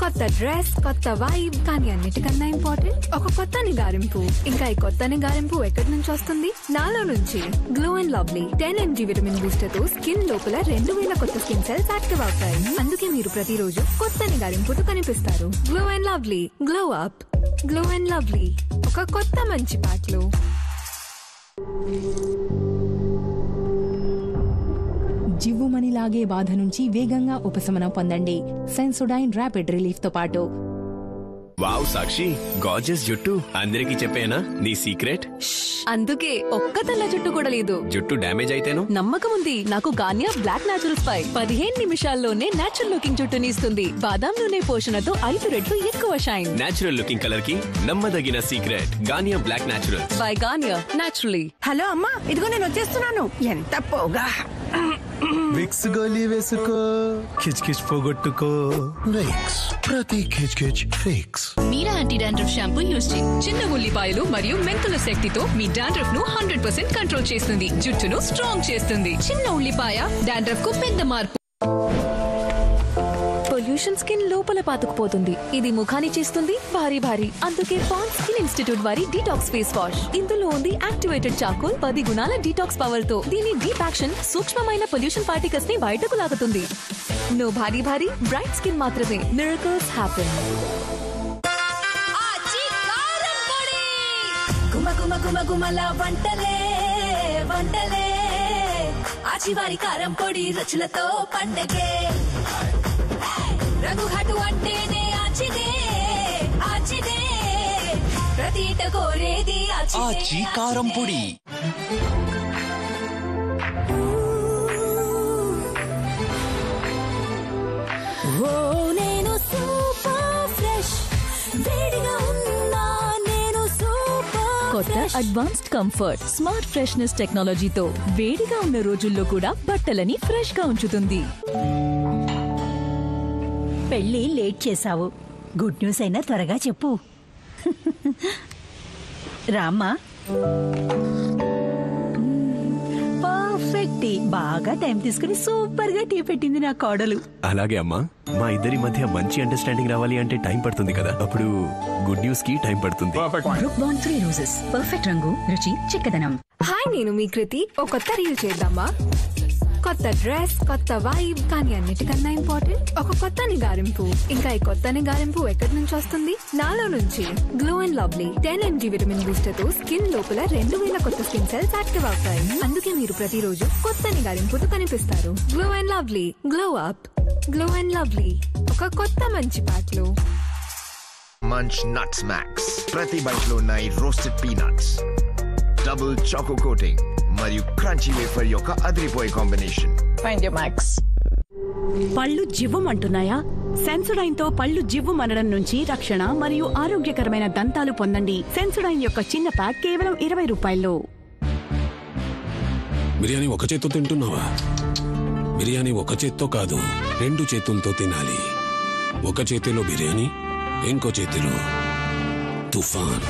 S1: కొత్త డ్రెస్, కొత్త వైబ్, కానీ అన్నిటికన్నా ఇంపార్టెంట్ ఒక కొత్త నిగారింపు. ఇంకా ఈ కొత్త నిగారింపు ఎక్కడి నుంచి వస్తుంది? నాలో నుంచి. Glow and lovely 10 mg vitamin booster తో స్కిన్ లోపల 2000 కొత్త స్కిన్ సెల్స్ యాక్టివ్ అవుతాయి. అందుకే మీరు ప్రతిరోజు కొత్త నిగారింపుతో కనిపిస్తారు. Glow and lovely, glow up. Glow and lovely, ఒక కొత్త మంచి పాటలు.
S17: జివ్వుమణిలాగే బాధ నుంచి వేగంగా ఉపశమనం పొందండి సెన్సోడైన్ ర్యాపిడ్ రిలీఫ్ తో పాటు.
S14: వావ్ సాక్షి, గార్జియస్ జుట్టు. అందరికీ చెప్పేనా నీ సీక్రెట్?
S6: అందుకే ఒక్క తెల్ల జుట్టు కూడా లేదు.
S14: జుట్టు డ్యామేజ్ అయితేను?
S6: నమ్మకం ఉంది. నాకు గార్నియా బ్లాక్ న్యాచురల్స్ పై 15 నిమిషాల్లోనే నేచురల్ లుకింగ్ జుట్టుని ఇస్తుంది. బాదాం నూనె పోషణతో 5 రెట్లు ఎక్కువ షైన్.
S14: నేచురల్ లుకింగ్ కలర్ కి నమ్మదగిన secret Garnier black natural
S6: by Garnier naturally.
S12: Hello అమ్మా, ఇదిగో నేను వచ్చేస్తున్నాను. ఎంత పోగా.
S19: విక్స్ గోలీ వేసుకో, కిచ్ కిచ్ పోగొట్టుకో.
S13: విక్స్, ప్రతి కిచ్ కిచ్ ఫిక్స్.
S6: మీరా యాంటీ డాండ్రఫ్ షాంపూ యూజ్ చేయి. చిన్న ఉల్లిపాయలు మరియు మెంతుల శక్తితో మీ డాండ్రఫ్ ను 100% కంట్రోల్ చేస్తుంది. జుట్టును స్ట్రాంగ్ చేస్తుంది. చిన్న ఉల్లిపాయ డాండ్రఫ్ కు పెద్ద మార్పు. పొల్యూషన్ స్కిన్ లోపల పాతుకుపోతుంది. ఇది ముఖాన్ని చేస్తుంది భారీ భారీ. అందుకే పాండ్స్ స్కిన్ ఇన్స్టిట్యూట్ వారి డీటాక్స్ ఫేస్ వాష్. ఇందులో ఉంది యాక్టివేటెడ్ చాకోల్ 10 గుణాల డీటాక్స్ పవర్ తో. దీని డీప్ యాక్షన్ సూక్ష్మమైన పొల్యూషన్ పార్టికల్స్ ని బయటకు లాగుతుంది. నో భారీ భారీ, బ్రైట్ స్కిన్ మాత్రమే. Miracles happen.
S2: వంటలే వంటలే ఆచివారి కారం పొడి రుచులతో పండగే. రంగు ఘాటు అంటేనే ఆచిదే ఆచిదే. ప్రతిట కోరేది
S20: ఆచి కారం పొడి.
S2: నేను సూపర్ ఫ్రెష్, వేడిగా ఉన్నా నేను సూపర్.
S8: కొత్త అడ్వాన్స్డ్ కంఫర్ట్ స్మార్ట్ ఫ్రెష్నెస్ టెక్నాలజీతో వేడిగా ఉన్న రోజుల్లో కూడా బట్టలని ఫ్రెష్ గా ఉంచుతుంది.
S23: పెళ్లి లేట్ చేశావు. గుడ్ న్యూస్ అయినా త్వరగా చెప్పు. రామ్మా. Perfect tea. బాగా టైం తీసుకుని సూపర్ గా టీ పెట్టింది నా కోడలు.
S14: అలాగే అమ్మా. మా ఇద్దరి మధ్య మంచి అండర్స్టాండింగ్ రావాలి అంటే టైం పడుతుంది కదా. అప్పుడు గుడ్ న్యూస్ కి టైం పడుతుంది.
S23: Brooke Bond 3 roses. పర్ఫెక్ట్ రంగు, రుచి, చిక్కదనం.
S1: హాయ్, నేను మీ కృతి. ఒక కొత్త రీల్ చేద్దామా? కొత్త డ్రెస్, కొత్త వైబ్, కానీ అన్నిటికన్నా ఇంపార్టెంట్ ఒక కొత్త నిగారింపు. ఇంకా ఈ కొత్త నిగారింపు ఎక్కడి నుంచి వస్తుంది? నాలో నుంచి. Glow and lovely 10 mg vitamin booster తో స్కిన్ లోపల 2000 కొత్త స్కిన్ సెల్స్ యాక్టివ్ అవుతాయి. అందుకే మీరు ప్రతిరోజు కొత్త నిగారింపుతో కనిపిస్తారు. Glow and lovely, glow up. Glow and lovely, ఒక కొత్త మంచి పాటలు.
S24: Munch nuts max. ప్రతి బైట్ లో ఉన్నాయి roasted peanuts, double choco coating మరియు క్రంచీ వేఫర్ యొక్క అదిరిపోయే కాంబినేషన్.
S16: Find your max. పళ్ళు జివ్వమంటున్నాయా? సెన్సోడైన్ తో పళ్ళు జివ్వుమనడం నుంచి రక్షణ మరియు ఆరోగ్యకరమైన దంతాలు పొందండి. సెన్సోడైన్ యొక్క చిన్న ప్యాక్ కేవలం 20 రూపాయల్లో.
S25: బిర్యానీ ఒక చేత్తో తింటున్నావా? బిర్యానీ ఒక చేత్తో కాదు, 2 చేతులతో తినాలి.
S4: ఒక చేతిలో బిర్యానీ, ఇంకో చేతిలో తుఫాన్.